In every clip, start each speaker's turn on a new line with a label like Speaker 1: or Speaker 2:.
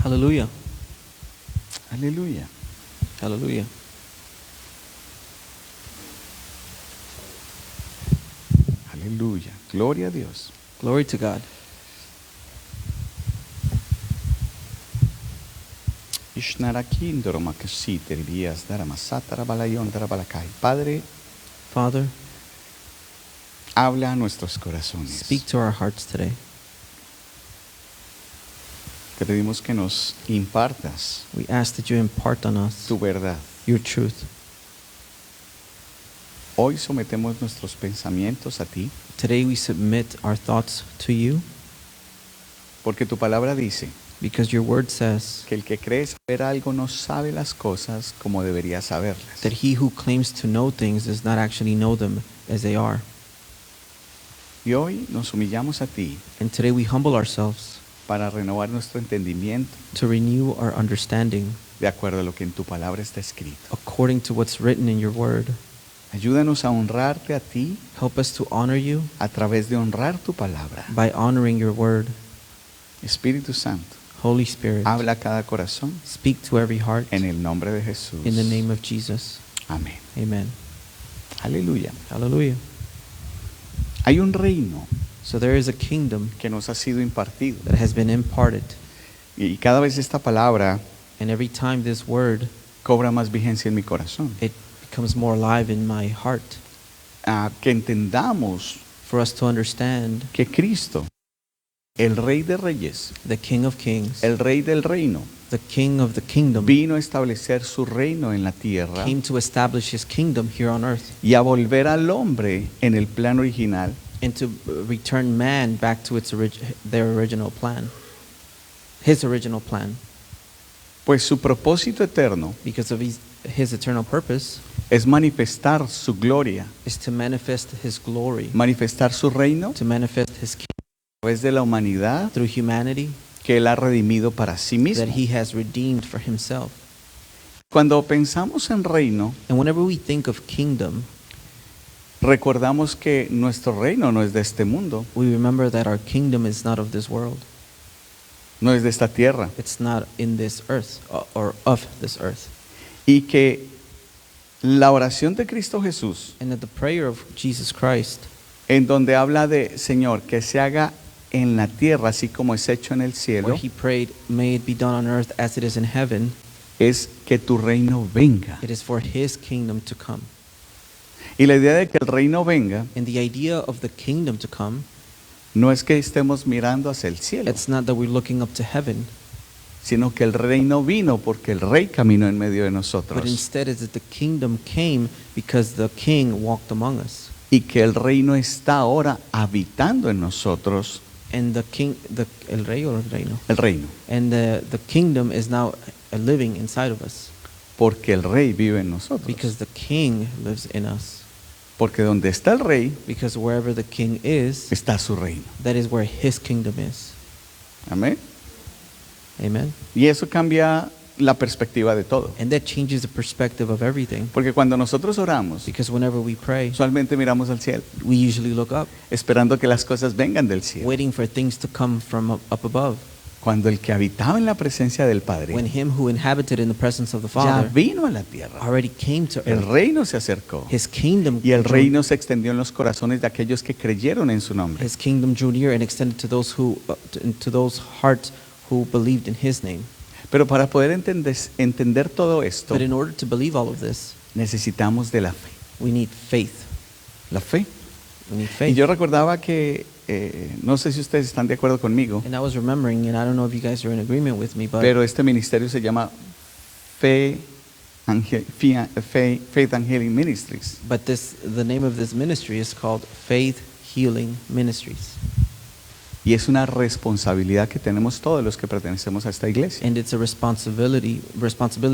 Speaker 1: Hallelujah.
Speaker 2: Aleluya.
Speaker 1: Hallelujah.
Speaker 2: Aleluya. Gloria a Dios.
Speaker 1: Glory to God.
Speaker 2: Padre,
Speaker 1: Father,
Speaker 2: habla a nuestros corazones.
Speaker 1: speak to our hearts today.
Speaker 2: Te pedimos que nos impartas
Speaker 1: We ask that you impart on us
Speaker 2: tu verdad.
Speaker 1: your truth.
Speaker 2: Hoy sometemos nuestros pensamientos a ti,
Speaker 1: Today we submit our thoughts to you
Speaker 2: porque tu palabra dice
Speaker 1: because your word says
Speaker 2: que el que cree saber algo no sabe las cosas como debería saberlas.
Speaker 1: that he who claims to know things does not actually know them as they are.
Speaker 2: Y hoy nos humillamos a ti
Speaker 1: And today we humble ourselves
Speaker 2: para renovar nuestro entendimiento
Speaker 1: to renew our understanding
Speaker 2: de acuerdo a lo que en tu palabra está escrito.
Speaker 1: according to what's written in your word.
Speaker 2: Ayúdanos a honrarte a ti
Speaker 1: Help us to honor you
Speaker 2: a través de honrar tu palabra.
Speaker 1: by honoring your word.
Speaker 2: Espíritu Santo,
Speaker 1: Holy Spirit,
Speaker 2: habla a cada corazón
Speaker 1: speak to every heart
Speaker 2: en el nombre de Jesús.
Speaker 1: in the name of Jesus.
Speaker 2: Amén.
Speaker 1: Amen.
Speaker 2: Aleluya.
Speaker 1: Hallelujah.
Speaker 2: Hay un reino
Speaker 1: So there is a kingdom
Speaker 2: que nos ha sido impartido.
Speaker 1: that has been imparted,
Speaker 2: Y cada vez esta palabra
Speaker 1: and every time this word,
Speaker 2: cobra más vigencia en mi corazón.
Speaker 1: it becomes more alive in my heart.
Speaker 2: Que entendamos
Speaker 1: For us to understand
Speaker 2: que Cristo, el Rey de Reyes,
Speaker 1: the King of Kings,
Speaker 2: el Rey del Reino,
Speaker 1: the King of the kingdom,
Speaker 2: vino a establecer su reino en la tierra
Speaker 1: came to establish his kingdom here on earth
Speaker 2: y a volver al hombre en el plan original
Speaker 1: and to return man back to their original plan, his original plan.
Speaker 2: pues su propósito eterno
Speaker 1: Because of his eternal purpose
Speaker 2: es manifestar su gloria,
Speaker 1: is to manifest his glory,
Speaker 2: manifestar su reino
Speaker 1: to manifest his kingdom
Speaker 2: a través de la humanidad
Speaker 1: through humanity
Speaker 2: que él ha redimido para sí mismo.
Speaker 1: that he has redeemed for himself.
Speaker 2: Cuando pensamos en reino,
Speaker 1: And whenever we think of kingdom,
Speaker 2: recordamos que nuestro reino no es de este mundo,
Speaker 1: we remember that our kingdom is not of this world.
Speaker 2: no es de esta tierra,
Speaker 1: It's not in this earth or of this earth.
Speaker 2: y que la oración de Cristo Jesús,
Speaker 1: And that the prayer of Jesus Christ,
Speaker 2: en donde habla de Señor, que se haga en la tierra así como es hecho en el
Speaker 1: where
Speaker 2: cielo,
Speaker 1: he prayed, may it be done on earth as it is in heaven,
Speaker 2: es que tu reino venga.
Speaker 1: it is for his kingdom to come.
Speaker 2: Y la idea de que el reino venga
Speaker 1: And the idea of the kingdom to come,
Speaker 2: no es que estemos mirando hacia el cielo,
Speaker 1: it's not that we're looking up to heaven,
Speaker 2: sino que el reino vino porque el rey caminó en medio de
Speaker 1: but
Speaker 2: nosotros
Speaker 1: instead is that the kingdom came because the king walked among us.
Speaker 2: y que el reino está ahora habitando en nosotros,
Speaker 1: And the king, el rey o el reino,
Speaker 2: el reino,
Speaker 1: and the kingdom is now living inside of us
Speaker 2: porque el rey vive en nosotros.
Speaker 1: because the king lives in us.
Speaker 2: Porque donde está el rey,
Speaker 1: Because wherever the king is,
Speaker 2: está su reino.
Speaker 1: that is where his kingdom is.
Speaker 2: Amén.
Speaker 1: Amen.
Speaker 2: Y eso cambia la perspectiva de todo.
Speaker 1: And that changes the perspective of everything.
Speaker 2: Porque cuando nosotros oramos,
Speaker 1: Because whenever we pray,
Speaker 2: usualmente miramos al cielo,
Speaker 1: we usually look up,
Speaker 2: esperando que las cosas vengan del cielo.
Speaker 1: waiting for things to come from up above.
Speaker 2: Cuando el que habitaba en la presencia del Padre
Speaker 1: When him who inhabited in the presence of the
Speaker 2: ya
Speaker 1: Father
Speaker 2: vino a la tierra,
Speaker 1: already came to
Speaker 2: el
Speaker 1: earth,
Speaker 2: reino se acercó
Speaker 1: his kingdom
Speaker 2: y el
Speaker 1: drew-
Speaker 2: reino se extendió en los corazones de aquellos que creyeron en su nombre.
Speaker 1: his kingdom drew near and extended to those to those hearts who believed in his name.
Speaker 2: Pero para poder entender todo esto,
Speaker 1: But in order to believe all of this,
Speaker 2: necesitamos de la fe.
Speaker 1: we need faith.
Speaker 2: La fe.
Speaker 1: We need
Speaker 2: Y
Speaker 1: faith.
Speaker 2: yo recordaba que, no sé si ustedes están de acuerdo conmigo,
Speaker 1: And I was remembering, and I don't know if you guys are in agreement with me, but
Speaker 2: pero este ministerio se llama Faith and Healing Ministries.
Speaker 1: the name of this ministry is called Faith Healing Ministries.
Speaker 2: Y es una responsabilidad que tenemos todos los que pertenecemos a esta iglesia.
Speaker 1: And it's a responsibility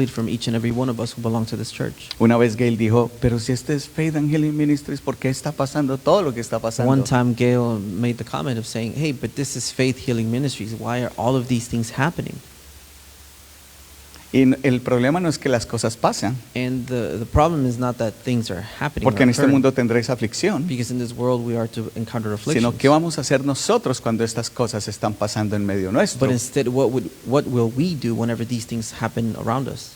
Speaker 1: from each and every one of us who belong to this church.
Speaker 2: Una vez Gail dijo, pero si este es Faith and Healing Ministries, ¿por qué está pasando todo lo que está pasando?
Speaker 1: One time Gail made the comment of saying, hey, but this is Faith Healing Ministries. Why are all of these things happening?
Speaker 2: el problema no es que las cosas pasan,
Speaker 1: And the problem is not that things are happening
Speaker 2: porque
Speaker 1: or
Speaker 2: en este
Speaker 1: occurring,
Speaker 2: mundo tendréis aflicción,
Speaker 1: because in this world we are to encounter
Speaker 2: sino
Speaker 1: afflictions.
Speaker 2: qué vamos a hacer nosotros cuando estas cosas están pasando en medio nuestro.
Speaker 1: But instead, what will we do whenever these things happen around us?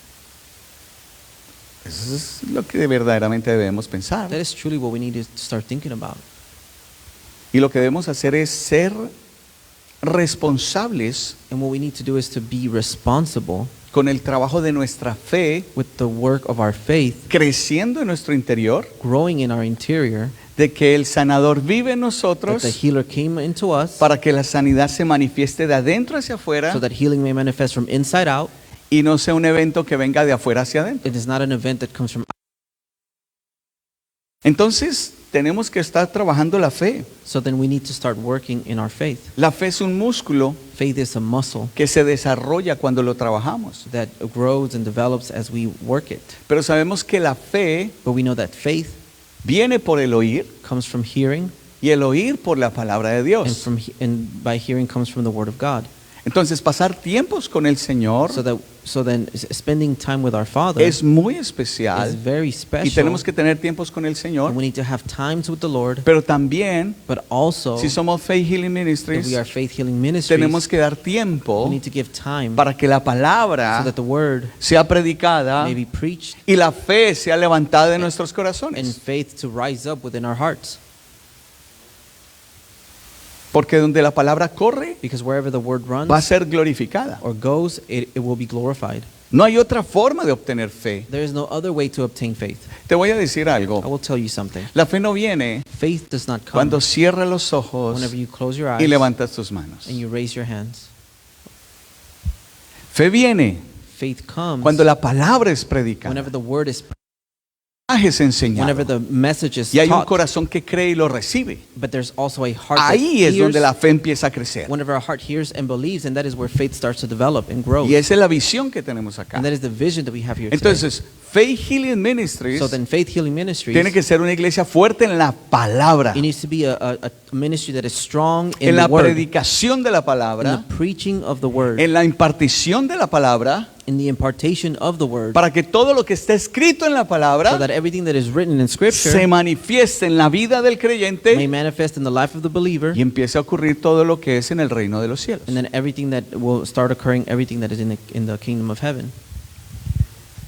Speaker 2: Eso es lo que verdaderamente debemos pensar.
Speaker 1: That is truly what we need to start thinking about.
Speaker 2: Y lo que debemos hacer es ser responsables
Speaker 1: And what we need to do is to be responsible
Speaker 2: con el trabajo de nuestra fe,
Speaker 1: with the work of our faith,
Speaker 2: creciendo en nuestro interior,
Speaker 1: growing in our interior,
Speaker 2: de que el sanador vive en
Speaker 1: that
Speaker 2: nosotros
Speaker 1: the healer came into us
Speaker 2: para que la sanidad se manifieste de adentro hacia afuera
Speaker 1: so that healing may manifest from inside out.
Speaker 2: y no sea un evento que venga de afuera hacia adentro.
Speaker 1: It is not an event that comes from.
Speaker 2: Entonces, tenemos que estar trabajando la fe.
Speaker 1: So then we need to start working in our faith.
Speaker 2: La fe es un músculo
Speaker 1: Faith is a muscle
Speaker 2: que se desarrolla cuando lo trabajamos.
Speaker 1: that grows and develops as we work it.
Speaker 2: Pero sabemos que la fe
Speaker 1: But we know that faith
Speaker 2: viene por el oír
Speaker 1: comes from hearing,
Speaker 2: y el oír por la palabra de
Speaker 1: and
Speaker 2: Dios.
Speaker 1: and by hearing comes from the word of God.
Speaker 2: Entonces, pasar tiempos con el Señor
Speaker 1: So then spending time with our Father
Speaker 2: es muy
Speaker 1: is
Speaker 2: especial
Speaker 1: very
Speaker 2: y
Speaker 1: special.
Speaker 2: tenemos que tener tiempos con el Señor,
Speaker 1: And we need to have times with the Lord,
Speaker 2: pero también,
Speaker 1: but also
Speaker 2: si somos Faith Healing
Speaker 1: if
Speaker 2: Ministries,
Speaker 1: we are Faith Healing Ministries,
Speaker 2: tenemos que dar
Speaker 1: we
Speaker 2: tiempo
Speaker 1: need to give time
Speaker 2: para que la
Speaker 1: so
Speaker 2: palabra
Speaker 1: that the word
Speaker 2: sea predicada
Speaker 1: may be preached
Speaker 2: y la fe sea levantada en nuestros
Speaker 1: and
Speaker 2: corazones.
Speaker 1: faith to rise up within our hearts.
Speaker 2: Porque donde la palabra corre,
Speaker 1: Because wherever the word runs
Speaker 2: va a ser glorificada.
Speaker 1: or goes, it will be glorified.
Speaker 2: No hay otra forma de obtener fe.
Speaker 1: There is no other way to obtain faith.
Speaker 2: Te voy a decir
Speaker 1: I
Speaker 2: algo.
Speaker 1: will tell you something.
Speaker 2: La fe no viene
Speaker 1: Faith does not come
Speaker 2: cuando cierras los ojos
Speaker 1: whenever you close your
Speaker 2: y
Speaker 1: eyes
Speaker 2: levantas tus manos.
Speaker 1: and you raise your hands.
Speaker 2: Fe viene
Speaker 1: Faith comes
Speaker 2: cuando la palabra es predicada,
Speaker 1: whenever the word is,
Speaker 2: es
Speaker 1: whenever
Speaker 2: enseñado
Speaker 1: the message is
Speaker 2: y hay un
Speaker 1: taught.
Speaker 2: corazón que cree y lo recibe.
Speaker 1: But there's also a heart
Speaker 2: Ahí
Speaker 1: that
Speaker 2: es donde la
Speaker 1: hears.
Speaker 2: fe empieza a crecer.
Speaker 1: Whenever our heart hears and believes, and that is where faith starts to develop and grow.
Speaker 2: Y esa es la visión que tenemos acá.
Speaker 1: And that is the vision that we have here today.
Speaker 2: Entonces, Faith Healing Ministries
Speaker 1: So then Faith Healing Ministries,
Speaker 2: tiene que ser una iglesia fuerte en la palabra,
Speaker 1: it needs to be a ministry that is strong in
Speaker 2: en
Speaker 1: the
Speaker 2: la
Speaker 1: word,
Speaker 2: predicación de la
Speaker 1: in
Speaker 2: palabra,
Speaker 1: the preaching of the word,
Speaker 2: en la impartición de la palabra,
Speaker 1: in the impartation of the word,
Speaker 2: para que todo lo que está escrito en la
Speaker 1: so
Speaker 2: palabra
Speaker 1: that everything that is written in Scripture
Speaker 2: se manifieste en la vida del
Speaker 1: may
Speaker 2: creyente
Speaker 1: manifest in the life of the believer,
Speaker 2: y empiece a ocurrir todo lo que es en el reino de los cielos.
Speaker 1: and then everything that will start occurring, everything that is in the kingdom of heaven.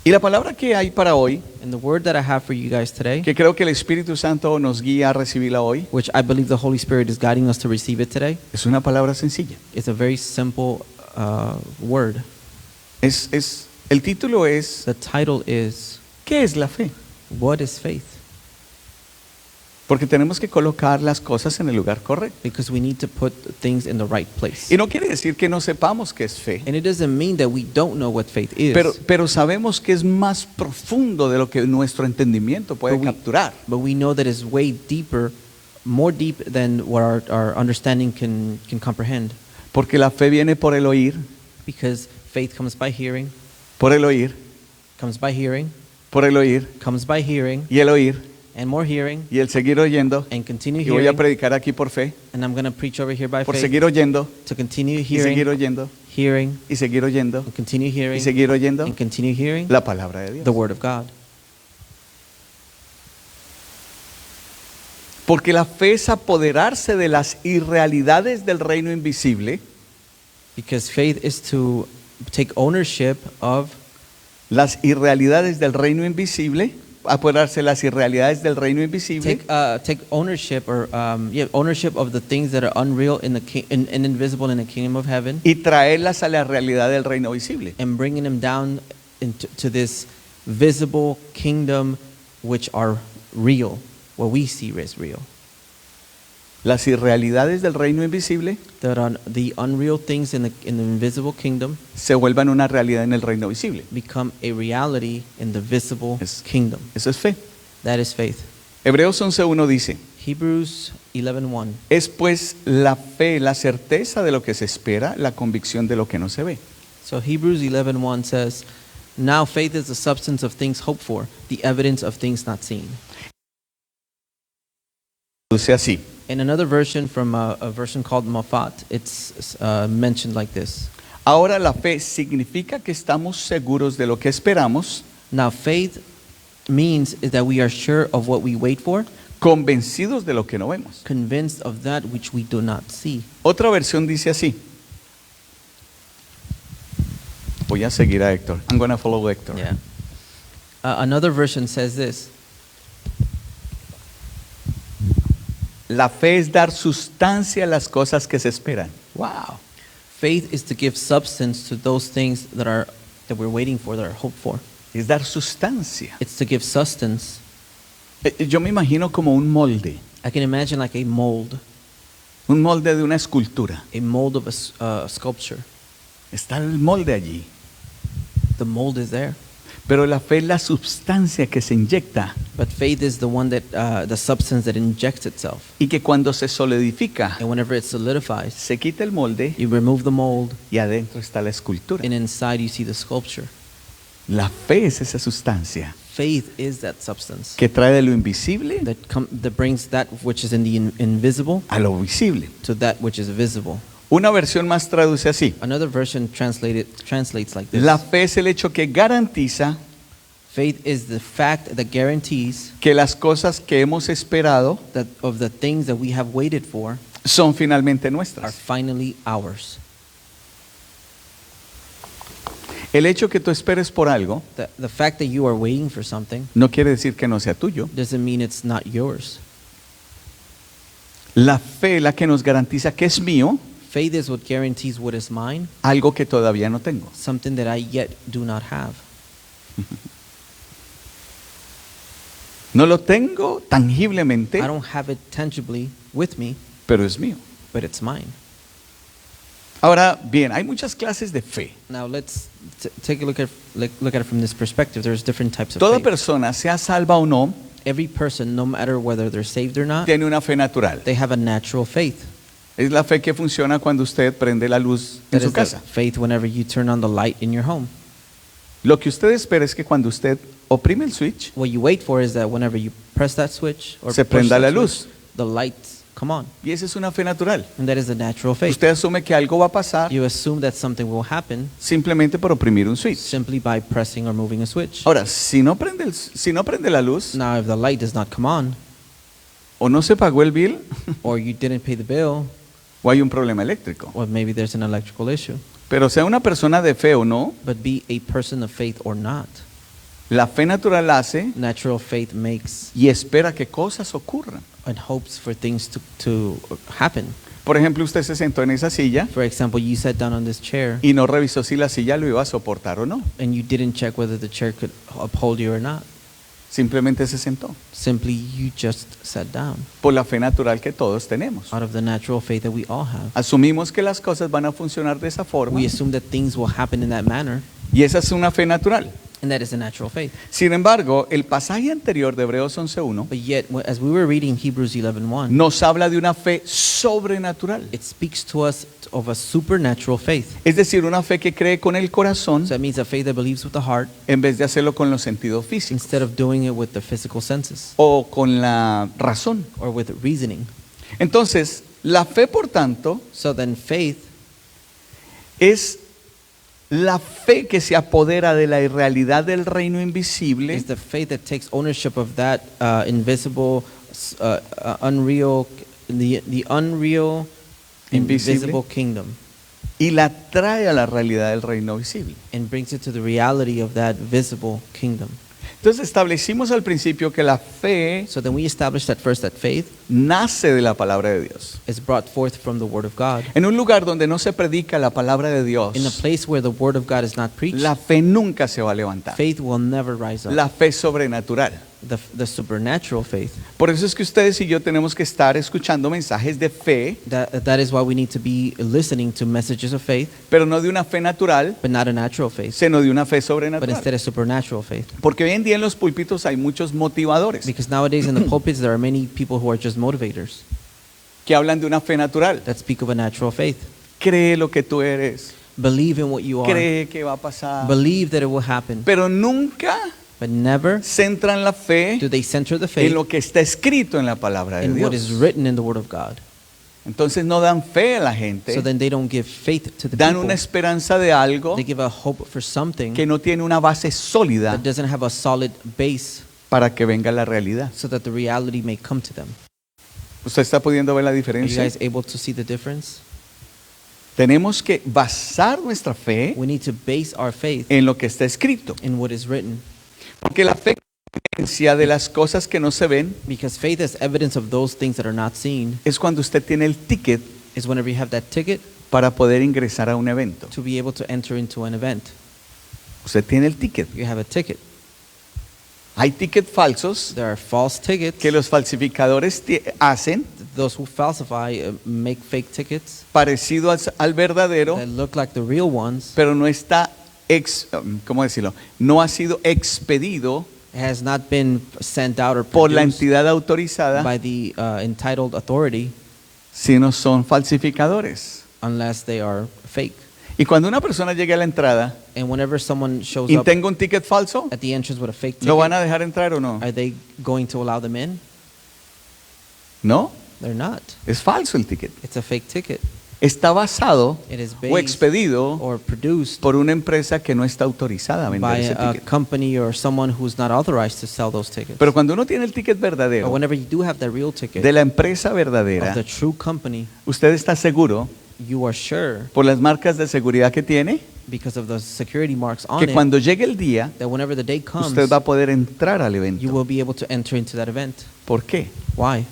Speaker 2: Y la palabra que hay para hoy,
Speaker 1: And the word that I have for you guys today,
Speaker 2: que creo que el Espíritu Santo nos guía a recibirla hoy,
Speaker 1: which I believe the Holy Spirit is guiding us to receive it today,
Speaker 2: es una palabra sencilla.
Speaker 1: is a very simple word.
Speaker 2: El título es
Speaker 1: The title is,
Speaker 2: ¿qué es la fe?
Speaker 1: What is Faith?
Speaker 2: Porque tenemos que colocar las cosas en el lugar correcto.
Speaker 1: Because we need to put things in the right place.
Speaker 2: Y no quiere decir que no sepamos qué es fe,
Speaker 1: And it doesn't mean that we don't know what faith is,
Speaker 2: pero sabemos que es más profundo de lo que nuestro entendimiento puede
Speaker 1: But we-
Speaker 2: capturar.
Speaker 1: but we know that it's way deeper, more deep than what our understanding can comprehend.
Speaker 2: Porque la fe viene por el oír,
Speaker 1: Because faith comes by hearing,
Speaker 2: por el oír,
Speaker 1: comes by hearing,
Speaker 2: por el oír,
Speaker 1: comes by hearing,
Speaker 2: y el oír,
Speaker 1: and more hearing,
Speaker 2: y el seguir oyendo.
Speaker 1: and continue
Speaker 2: Y voy a
Speaker 1: hearing.
Speaker 2: predicar aquí por fe,
Speaker 1: And I'm going to preach over here by
Speaker 2: por
Speaker 1: faith,
Speaker 2: seguir oyendo,
Speaker 1: to continue
Speaker 2: y seguir
Speaker 1: hearing,
Speaker 2: oyendo,
Speaker 1: hearing,
Speaker 2: y seguir oyendo,
Speaker 1: and continue
Speaker 2: y
Speaker 1: hearing,
Speaker 2: seguir oyendo
Speaker 1: and continue hearing
Speaker 2: la palabra de Dios.
Speaker 1: the word of God.
Speaker 2: Porque la fe es apoderarse de las irrealidades del reino invisible,
Speaker 1: Because faith is to take ownership of
Speaker 2: las irrealidades del reino invisible, apoderarse de las irrealidades del reino invisible,
Speaker 1: take ownership or ownership of the things that are unreal in the and invisible in the kingdom of heaven,
Speaker 2: y traerlas a la realidad del reino visible.
Speaker 1: and bringing them down into to this visible kingdom, which are real, what we see is real.
Speaker 2: Las irrealidades del reino invisible
Speaker 1: That the unreal things in the invisible kingdom
Speaker 2: se vuelvan una realidad en el reino visible.
Speaker 1: become a reality in the visible
Speaker 2: Es-
Speaker 1: kingdom.
Speaker 2: Eso es fe.
Speaker 1: That is faith.
Speaker 2: Hebreos 11:1 dice,
Speaker 1: Hebrews 11:1.
Speaker 2: es pues la fe, la certeza de lo que se espera, la convicción de lo que no se ve.
Speaker 1: So Hebrews 11:1 says, "Now faith is the substance of things hoped for, the evidence of things not seen."
Speaker 2: Dice así,
Speaker 1: In another version from a version called Mafat, it's mentioned like this:
Speaker 2: Ahora la fe significa que estamos seguros de lo que esperamos,
Speaker 1: Now, faith means is that we are sure of what we wait for,
Speaker 2: convencidos de lo que no vemos.
Speaker 1: convinced of that which we do not see.
Speaker 2: Otra versión dice así. Voy a seguir a Héctor. I'm going to follow Héctor.
Speaker 1: Yeah. Another version says this.
Speaker 2: La fe es dar sustancia a las cosas que se esperan. Wow.
Speaker 1: Faith is to give substance to those things that we're waiting for, that are hoped for.
Speaker 2: Es dar sustancia.
Speaker 1: It's to give sustenance.
Speaker 2: Yo me imagino como un molde.
Speaker 1: I can imagine like a mold
Speaker 2: De una escultura.
Speaker 1: of a sculpture.
Speaker 2: Está el molde allí.
Speaker 1: The mold is there.
Speaker 2: Pero la fe es la sustancia que se inyecta
Speaker 1: But faith is the one that, the substance that injects itself.
Speaker 2: y que cuando se solidifica,
Speaker 1: And whenever it solidifies,
Speaker 2: se quita el molde
Speaker 1: you remove the mold,
Speaker 2: y adentro está la escultura.
Speaker 1: and inside you see the sculpture.
Speaker 2: La fe es esa sustancia
Speaker 1: Faith is that substance
Speaker 2: que trae de lo invisible
Speaker 1: that brings that which is in the invisible
Speaker 2: a lo visible.
Speaker 1: to that which is visible.
Speaker 2: Una versión más traduce así.
Speaker 1: Another version translates like this.
Speaker 2: La fe es el hecho que garantiza
Speaker 1: Faith is the fact that guarantees
Speaker 2: que las cosas que hemos esperado
Speaker 1: that of the things that we have waited for
Speaker 2: son finalmente
Speaker 1: are
Speaker 2: nuestras.
Speaker 1: finally ours.
Speaker 2: El hecho que tú esperes por algo
Speaker 1: The fact that you are waiting for something
Speaker 2: no quiere decir que no sea tuyo.
Speaker 1: doesn't mean it's not yours.
Speaker 2: La fe es la que nos garantiza que es mío,
Speaker 1: Faith is what guarantees what is mine,
Speaker 2: algo que todavía no tengo.
Speaker 1: something that I yet do not have.
Speaker 2: No lo tengo tangiblemente,
Speaker 1: I don't have it tangibly with me,
Speaker 2: pero es mío.
Speaker 1: but it's mine.
Speaker 2: Ahora bien, hay muchas clases de fe.
Speaker 1: Now let's take a look at it from this perspective. There's different types of
Speaker 2: Toda
Speaker 1: faith.
Speaker 2: persona, sea salva o no,
Speaker 1: Every person, no matter whether they're saved or not,
Speaker 2: tiene una fe natural.
Speaker 1: they have a natural faith.
Speaker 2: Es la fe que funciona cuando usted prende la luz en
Speaker 1: That
Speaker 2: su
Speaker 1: is the
Speaker 2: casa.
Speaker 1: faith whenever you turn on the light in your home.
Speaker 2: Lo que usted espera es que cuando usted oprime el switch,
Speaker 1: What you wait for is that whenever you press that switch or
Speaker 2: se
Speaker 1: push
Speaker 2: prenda
Speaker 1: that
Speaker 2: la
Speaker 1: switch,
Speaker 2: luz.
Speaker 1: the lights come on.
Speaker 2: Y esa es una fe natural.
Speaker 1: And that is a natural faith.
Speaker 2: Usted asume que algo va a pasar
Speaker 1: You assume that something will happen
Speaker 2: simplemente por oprimir un switch.
Speaker 1: simply by pressing or moving a switch.
Speaker 2: Ahora, si no prende la luz
Speaker 1: Now, if the light does not come on,
Speaker 2: o no se pagó el bill
Speaker 1: or you didn't pay the bill,
Speaker 2: o hay un problema eléctrico.
Speaker 1: or maybe there's an electrical issue,
Speaker 2: Pero sea una persona de fe o no,
Speaker 1: but be a person of faith or not,
Speaker 2: la fe natural hace
Speaker 1: natural faith makes
Speaker 2: y espera que cosas ocurran.
Speaker 1: and hopes for things to happen.
Speaker 2: Por ejemplo, usted se sentó en esa silla
Speaker 1: For example, you sat down on this chair
Speaker 2: y no revisó si la silla lo iba a soportar o no.
Speaker 1: and you didn't check whether the chair could uphold you or not.
Speaker 2: Simplemente se sentó.
Speaker 1: Simply you just sat down
Speaker 2: Por la fe natural que todos tenemos.
Speaker 1: out of the natural faith that we all have.
Speaker 2: Asumimos que las cosas van a funcionar de esa forma
Speaker 1: We assume that things will happen in that manner,
Speaker 2: y esa es una fe natural.
Speaker 1: and that is a natural faith.
Speaker 2: Sin embargo, el pasaje anterior de Hebreos 11:1
Speaker 1: But yet, as we were reading Hebrews 11:1,
Speaker 2: nos habla de una fe sobrenatural.
Speaker 1: it speaks to us of a supernatural faith.
Speaker 2: Es decir, una fe que cree con el corazón
Speaker 1: So that means a faith that believes with the heart
Speaker 2: en vez de hacerlo con los sentidos físicos
Speaker 1: instead of doing it with the physical senses
Speaker 2: o con la razón.
Speaker 1: or with reasoning.
Speaker 2: Entonces, la fe, por tanto,
Speaker 1: So then faith
Speaker 2: es la fe que se apodera de la irrealidad del reino invisible
Speaker 1: is the faith that takes ownership of that invisible, unreal, the unreal, invisible kingdom,
Speaker 2: y la trae a la realidad del reino visible.
Speaker 1: and brings it to the reality of that visible kingdom.
Speaker 2: Entonces establecimos al principio que la fe
Speaker 1: So then we established that first that faith
Speaker 2: nace de la palabra de Dios.
Speaker 1: is brought forth from the Word of God.
Speaker 2: En un lugar donde no se predica la palabra de Dios,
Speaker 1: In a place where the Word of God is not preached,
Speaker 2: la fe nunca se va a levantar.
Speaker 1: faith will never rise up.
Speaker 2: La fe sobrenatural.
Speaker 1: The supernatural faith.
Speaker 2: Por eso es que ustedes y yo tenemos que estar escuchando mensajes de fe,
Speaker 1: That is why we need to be listening to messages of faith,
Speaker 2: pero no de una fe natural,
Speaker 1: but not a natural faith,
Speaker 2: sino de una fe
Speaker 1: but
Speaker 2: sobrenatural.
Speaker 1: instead a supernatural faith.
Speaker 2: Porque hoy en día en los púlpitos hay muchos motivadores
Speaker 1: Because nowadays in the pulpits there are many people who are just motivators
Speaker 2: que hablan de una fe natural.
Speaker 1: that speak of a natural faith.
Speaker 2: Cree lo que tú eres,
Speaker 1: Believe in what you are.
Speaker 2: cree que va a pasar,
Speaker 1: Believe that it will happen.
Speaker 2: pero nunca
Speaker 1: But never
Speaker 2: centran la fe
Speaker 1: do they center the
Speaker 2: en
Speaker 1: faith
Speaker 2: lo que está escrito en la palabra de
Speaker 1: in what is
Speaker 2: Dios.
Speaker 1: written in the Word of God.
Speaker 2: Entonces no dan fe a la gente,
Speaker 1: So then they don't give faith to the
Speaker 2: dan
Speaker 1: people.
Speaker 2: una esperanza de algo
Speaker 1: They give a hope for something
Speaker 2: que no tiene una base sólida
Speaker 1: that doesn't have a solid base
Speaker 2: para que venga la realidad.
Speaker 1: so that the reality may come to them.
Speaker 2: ¿Usted está pudiendo ver la
Speaker 1: Are you
Speaker 2: diferencia?
Speaker 1: guys able to see the difference?
Speaker 2: Tenemos que basar nuestra fe
Speaker 1: We need to base our faith
Speaker 2: en lo que está escrito,
Speaker 1: in what is written,
Speaker 2: porque la fe es evidencia de las cosas que no se ven.
Speaker 1: because faith is evidence of those things that are not seen.
Speaker 2: Es cuando usted tiene el ticket
Speaker 1: Is whenever you have that ticket
Speaker 2: para poder ingresar a un evento.
Speaker 1: to be able to enter into an event.
Speaker 2: Usted tiene el ticket.
Speaker 1: You have a ticket.
Speaker 2: Hay tickets falsos
Speaker 1: There are false tickets.
Speaker 2: que los falsificadores hacen
Speaker 1: Those who falsify make fake tickets
Speaker 2: parecido al verdadero,
Speaker 1: that look like the real ones.
Speaker 2: pero no está, ¿cómo decirlo? No ha sido expedido
Speaker 1: It has not been sent out or
Speaker 2: por la
Speaker 1: produced
Speaker 2: entidad autorizada,
Speaker 1: by the entitled authority
Speaker 2: sino son falsificadores.
Speaker 1: unless they are fake.
Speaker 2: Y cuando una persona llegue a la entrada
Speaker 1: And whenever someone shows
Speaker 2: y
Speaker 1: up
Speaker 2: tenga un ticket falso,
Speaker 1: at the entrance with a fake
Speaker 2: ¿lo van
Speaker 1: ticket,
Speaker 2: a dejar entrar o no?
Speaker 1: are they going to allow them in?
Speaker 2: No,
Speaker 1: They're not.
Speaker 2: es falso el ticket.
Speaker 1: It's a fake ticket.
Speaker 2: Está basado
Speaker 1: It is
Speaker 2: o
Speaker 1: based
Speaker 2: expedido
Speaker 1: or produced
Speaker 2: por una empresa que no está autorizada a vender
Speaker 1: by
Speaker 2: ese
Speaker 1: a
Speaker 2: ticket.
Speaker 1: company or someone who's not authorized to sell those tickets.
Speaker 2: Pero cuando uno tiene el ticket
Speaker 1: But
Speaker 2: verdadero
Speaker 1: whenever you do have that real ticket
Speaker 2: de la empresa
Speaker 1: of
Speaker 2: verdadera,
Speaker 1: the true company,
Speaker 2: usted está seguro
Speaker 1: you are sure,
Speaker 2: por las marcas de seguridad que tiene,
Speaker 1: because of the security marks on
Speaker 2: que
Speaker 1: it,
Speaker 2: cuando llegue el día,
Speaker 1: that whenever the day comes,
Speaker 2: usted va a poder entrar al
Speaker 1: you
Speaker 2: evento.
Speaker 1: will be able to enter into that event.
Speaker 2: ¿Por qué?
Speaker 1: Why?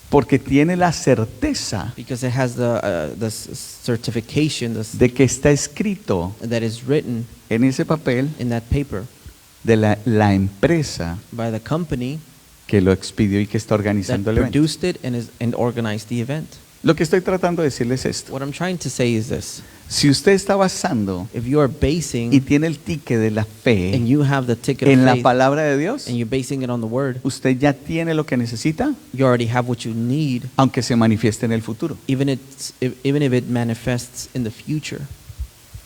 Speaker 2: Porque tiene la certeza
Speaker 1: Because it has the certification
Speaker 2: de que está escrito
Speaker 1: that is written
Speaker 2: en ese papel
Speaker 1: in that paper
Speaker 2: de la empresa
Speaker 1: by the company
Speaker 2: que lo expidió y que está
Speaker 1: that
Speaker 2: organizando el evento.
Speaker 1: produced it and organized the event.
Speaker 2: Lo que estoy tratando de decirles es esto.
Speaker 1: What I'm trying to say is this.
Speaker 2: Si usted está basando
Speaker 1: If you are
Speaker 2: y
Speaker 1: basing
Speaker 2: tiene el ticket de la
Speaker 1: and
Speaker 2: fe
Speaker 1: you have the ticket
Speaker 2: en
Speaker 1: of
Speaker 2: la
Speaker 1: faith
Speaker 2: palabra de Dios,
Speaker 1: and you're basing it on the word,
Speaker 2: usted ya tiene lo que necesita,
Speaker 1: you already have what you need,
Speaker 2: aunque se manifieste en el futuro.
Speaker 1: even if it manifests in the future.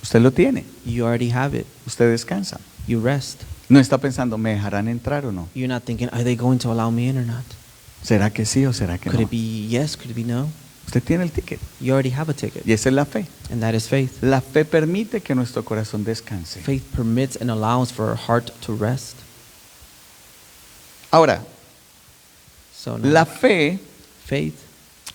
Speaker 2: Usted lo tiene,
Speaker 1: You already have it.
Speaker 2: usted descansa.
Speaker 1: You rest.
Speaker 2: No está pensando, ¿me dejarán entrar o no?
Speaker 1: You're not thinking, are they going to allow me in or not?
Speaker 2: ¿Será que sí o será que
Speaker 1: Could
Speaker 2: no?
Speaker 1: it be yes? Could it be no?
Speaker 2: Usted tiene el ticket
Speaker 1: You already have a ticket,
Speaker 2: y esa es la fe.
Speaker 1: and that is faith.
Speaker 2: La fe permite que nuestro corazón descanse.
Speaker 1: Faith permits and allows for our heart to rest.
Speaker 2: Ahora,
Speaker 1: So now,
Speaker 2: la fe
Speaker 1: faith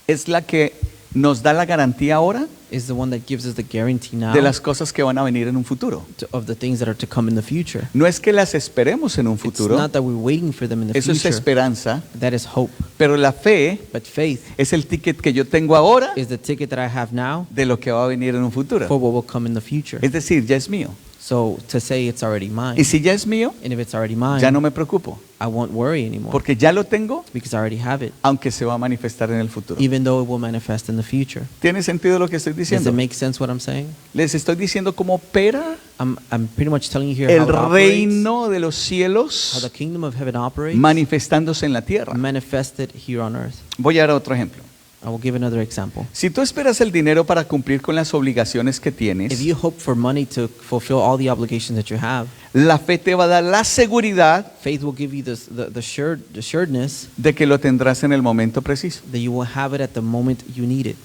Speaker 2: es la que nos da la garantía ahora
Speaker 1: is the one that gives us the guarantee now
Speaker 2: de las cosas que van a venir en un futuro.
Speaker 1: of the things that are to come in the future.
Speaker 2: No es que las esperemos en un
Speaker 1: It's
Speaker 2: futuro,
Speaker 1: not that we're waiting for them in the
Speaker 2: eso es
Speaker 1: future.
Speaker 2: esperanza,
Speaker 1: That is hope.
Speaker 2: pero la fe
Speaker 1: But faith
Speaker 2: es el ticket que yo tengo ahora
Speaker 1: is the ticket that I have now
Speaker 2: de lo que va a venir en un futuro.
Speaker 1: for what will come in the future.
Speaker 2: Es decir, ya es mío.
Speaker 1: So to say it's already mine,
Speaker 2: Y si ya es mío,
Speaker 1: and if it's already mine,
Speaker 2: ya no me preocupo,
Speaker 1: I won't worry anymore
Speaker 2: porque ya lo tengo,
Speaker 1: because I already have it,
Speaker 2: aunque se va a manifestar en el futuro.
Speaker 1: even though it will manifest in the future.
Speaker 2: ¿Tiene sentido lo que estoy
Speaker 1: Does
Speaker 2: diciendo?
Speaker 1: it make sense what I'm saying?
Speaker 2: Les estoy diciendo cómo opera
Speaker 1: I'm pretty much telling you here
Speaker 2: el
Speaker 1: how it operates,
Speaker 2: reino de los
Speaker 1: how
Speaker 2: cielos
Speaker 1: the kingdom of heaven operates,
Speaker 2: manifestándose en la tierra.
Speaker 1: manifested here on earth.
Speaker 2: Voy a dar otro ejemplo.
Speaker 1: I will give another example.
Speaker 2: Si tú esperas el dinero para cumplir con las obligaciones que
Speaker 1: If
Speaker 2: tienes,
Speaker 1: you hope for money to fulfill all the obligations that you have,
Speaker 2: la fe te va a dar la seguridad
Speaker 1: faith will give you the assuredness
Speaker 2: de que lo tendrás en el momento preciso.
Speaker 1: that you will have it at the moment you need it.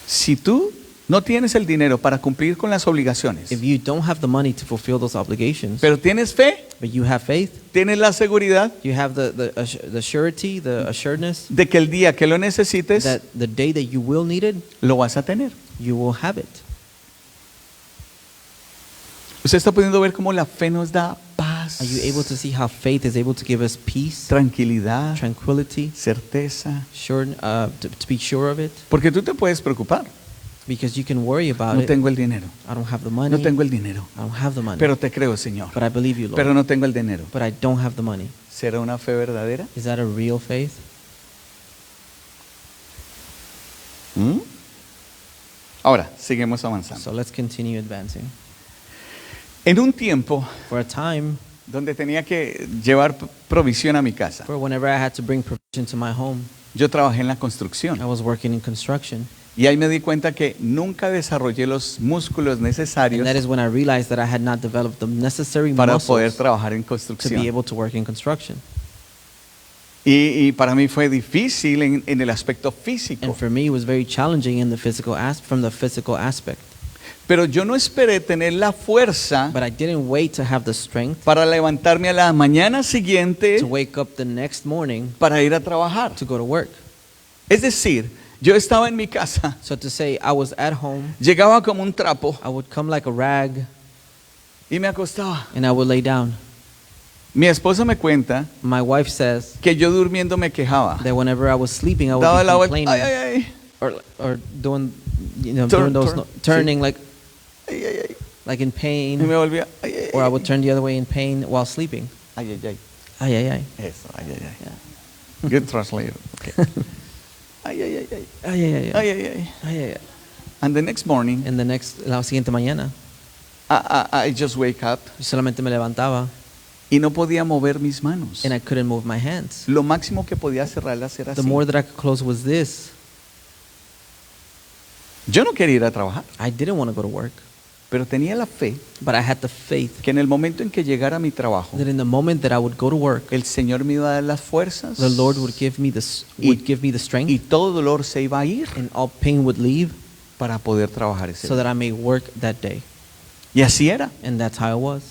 Speaker 2: Si tú no tienes el dinero para cumplir con las obligaciones,
Speaker 1: If you don't have the money to fulfill those obligations,
Speaker 2: pero tienes fe,
Speaker 1: but you have faith,
Speaker 2: tienes la seguridad
Speaker 1: you have the surety, the assuredness
Speaker 2: de que el día que lo necesites,
Speaker 1: that the day that you will need it,
Speaker 2: lo vas a tener.
Speaker 1: you will have it.
Speaker 2: Usted está pudiendo ver cómo la fe nos da paz,
Speaker 1: Are you able to see how faith is able to give us peace,
Speaker 2: tranquilidad,
Speaker 1: tranquility,
Speaker 2: certeza.
Speaker 1: to be sure of it?
Speaker 2: Porque tú te puedes preocupar.
Speaker 1: Because you can worry about
Speaker 2: No
Speaker 1: it.
Speaker 2: tengo el dinero,
Speaker 1: I don't have the money.
Speaker 2: no tengo el dinero,
Speaker 1: I don't have the money.
Speaker 2: pero te creo, Señor.
Speaker 1: But I believe you, Lord.
Speaker 2: Pero no tengo el dinero.
Speaker 1: But I don't have the money.
Speaker 2: ¿Será una fe verdadera?
Speaker 1: Is that a real faith?
Speaker 2: ¿Mm? Ahora, seguimos avanzando.
Speaker 1: So let's continue advancing.
Speaker 2: En un tiempo
Speaker 1: For a time,
Speaker 2: donde tenía que llevar provisión a mi casa,
Speaker 1: for whenever I had to bring provision to my home,
Speaker 2: yo trabajé en la construcción.
Speaker 1: I was working in construction.
Speaker 2: Y ahí me di cuenta que nunca desarrollé los músculos
Speaker 1: And
Speaker 2: necesarios
Speaker 1: that is when I realized that I had not developed the necessary
Speaker 2: para poder
Speaker 1: muscles
Speaker 2: trabajar en
Speaker 1: to be
Speaker 2: construcción.
Speaker 1: able to work in construction.
Speaker 2: Y para mí fue difícil en el aspecto físico.
Speaker 1: And for me, it was very challenging in the from the physical aspect.
Speaker 2: Pero yo no esperé tener la fuerza
Speaker 1: But I didn't wait to have the strength
Speaker 2: para levantarme a la mañana siguiente
Speaker 1: to wake up the next morning
Speaker 2: para ir a trabajar.
Speaker 1: to go to work.
Speaker 2: Es decir, yo estaba en mi casa,
Speaker 1: So to say I was at home,
Speaker 2: llegaba como un trapo
Speaker 1: I would come like a rag
Speaker 2: y me acostaba.
Speaker 1: and I would lay down.
Speaker 2: Mi esposa me cuenta
Speaker 1: My wife says
Speaker 2: que yo durmiendo me quejaba.
Speaker 1: that whenever I was sleeping, I would
Speaker 2: Daba
Speaker 1: be
Speaker 2: la vuelta,
Speaker 1: complaining
Speaker 2: ay, ay,
Speaker 1: or doing,
Speaker 2: Turn,
Speaker 1: doing those
Speaker 2: turn,
Speaker 1: turning like
Speaker 2: ay, ay, ay.
Speaker 1: like in
Speaker 2: Y me
Speaker 1: pain,
Speaker 2: volvía, ay, ay,
Speaker 1: or I
Speaker 2: ay.
Speaker 1: would turn the other way in pain while sleeping.
Speaker 2: Ay, ay, ay.
Speaker 1: Ay, ay, ay.
Speaker 2: Eso, ay, ay, ay. Good translator. Okay. Ay, ay, ay, ay.
Speaker 1: Ay, ay, ay, ay.
Speaker 2: Ay, ay, ay.
Speaker 1: Ay, ay, ay.
Speaker 2: And the next morning,
Speaker 1: And la siguiente mañana,
Speaker 2: I just wake up
Speaker 1: yo solamente me levantaba
Speaker 2: y no podía mover mis manos.
Speaker 1: and I couldn't move my hands.
Speaker 2: Lo máximo que podía cerrarlas era
Speaker 1: The
Speaker 2: así.
Speaker 1: more that I could close was this.
Speaker 2: Yo no quería ir a trabajar,
Speaker 1: I didn't want to go to work,
Speaker 2: pero tenía la fe
Speaker 1: but I had the faith
Speaker 2: que en el momento en que llegara a mi trabajo,
Speaker 1: that in the moment that I would go to work,
Speaker 2: el Señor me iba a dar las fuerzas
Speaker 1: the Lord would give me the
Speaker 2: y
Speaker 1: strength,
Speaker 2: todo dolor se iba a ir
Speaker 1: and all pain would leave,
Speaker 2: para poder trabajar ese
Speaker 1: so
Speaker 2: día.
Speaker 1: that I may work that day.
Speaker 2: Y así era.
Speaker 1: And that's how it was.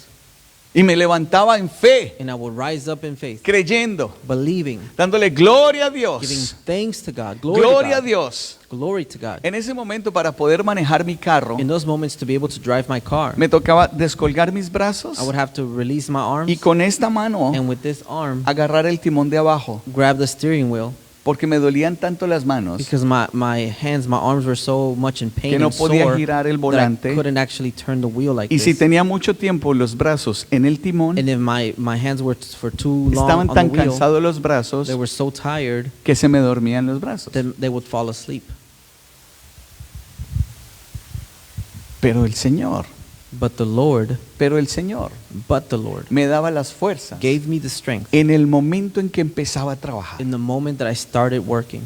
Speaker 2: Y me levantaba en fe,
Speaker 1: And I would rise up in faith,
Speaker 2: creyendo,
Speaker 1: believing,
Speaker 2: dándole gloria a
Speaker 1: giving
Speaker 2: Dios.
Speaker 1: thanks to God,
Speaker 2: Gloria a
Speaker 1: glory to God,
Speaker 2: Dios.
Speaker 1: glory to God.
Speaker 2: En ese momento, para poder manejar mi carro,
Speaker 1: In those moments, to be able to drive my car,
Speaker 2: me tocaba descolgar mis brazos
Speaker 1: I would have to release my
Speaker 2: y
Speaker 1: arms,
Speaker 2: con esta mano
Speaker 1: and with this arm,
Speaker 2: agarrar el timón de abajo,
Speaker 1: grab the steering wheel,
Speaker 2: porque me dolían tanto las manos
Speaker 1: because my arms were so much in pain
Speaker 2: que no
Speaker 1: and
Speaker 2: podía
Speaker 1: sore
Speaker 2: girar el
Speaker 1: that I
Speaker 2: volante.
Speaker 1: couldn't actually turn the wheel like
Speaker 2: Y si
Speaker 1: this.
Speaker 2: tenía mucho tiempo los brazos en el timón,
Speaker 1: And if my hands were for too long
Speaker 2: estaban
Speaker 1: on
Speaker 2: tan
Speaker 1: the wheel,
Speaker 2: cansados los brazos
Speaker 1: they were so tired
Speaker 2: que se me dormían los brazos.
Speaker 1: that they would fall asleep.
Speaker 2: Pero el Señor
Speaker 1: But the Lord
Speaker 2: me daba las fuerzas
Speaker 1: gave me the strength
Speaker 2: en el momento en que empezaba a trabajar.
Speaker 1: in the moment that I started working.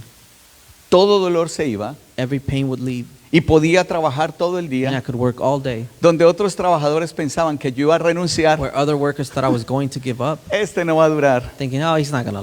Speaker 2: Todo dolor se iba
Speaker 1: Every pain would leave,
Speaker 2: y podía trabajar todo el
Speaker 1: and I
Speaker 2: día,
Speaker 1: could work all day.
Speaker 2: donde otros trabajadores pensaban que yo iba a renunciar.
Speaker 1: Where other workers thought I was going to give up,
Speaker 2: Este no va a durar.
Speaker 1: thinking, oh, he's not gonna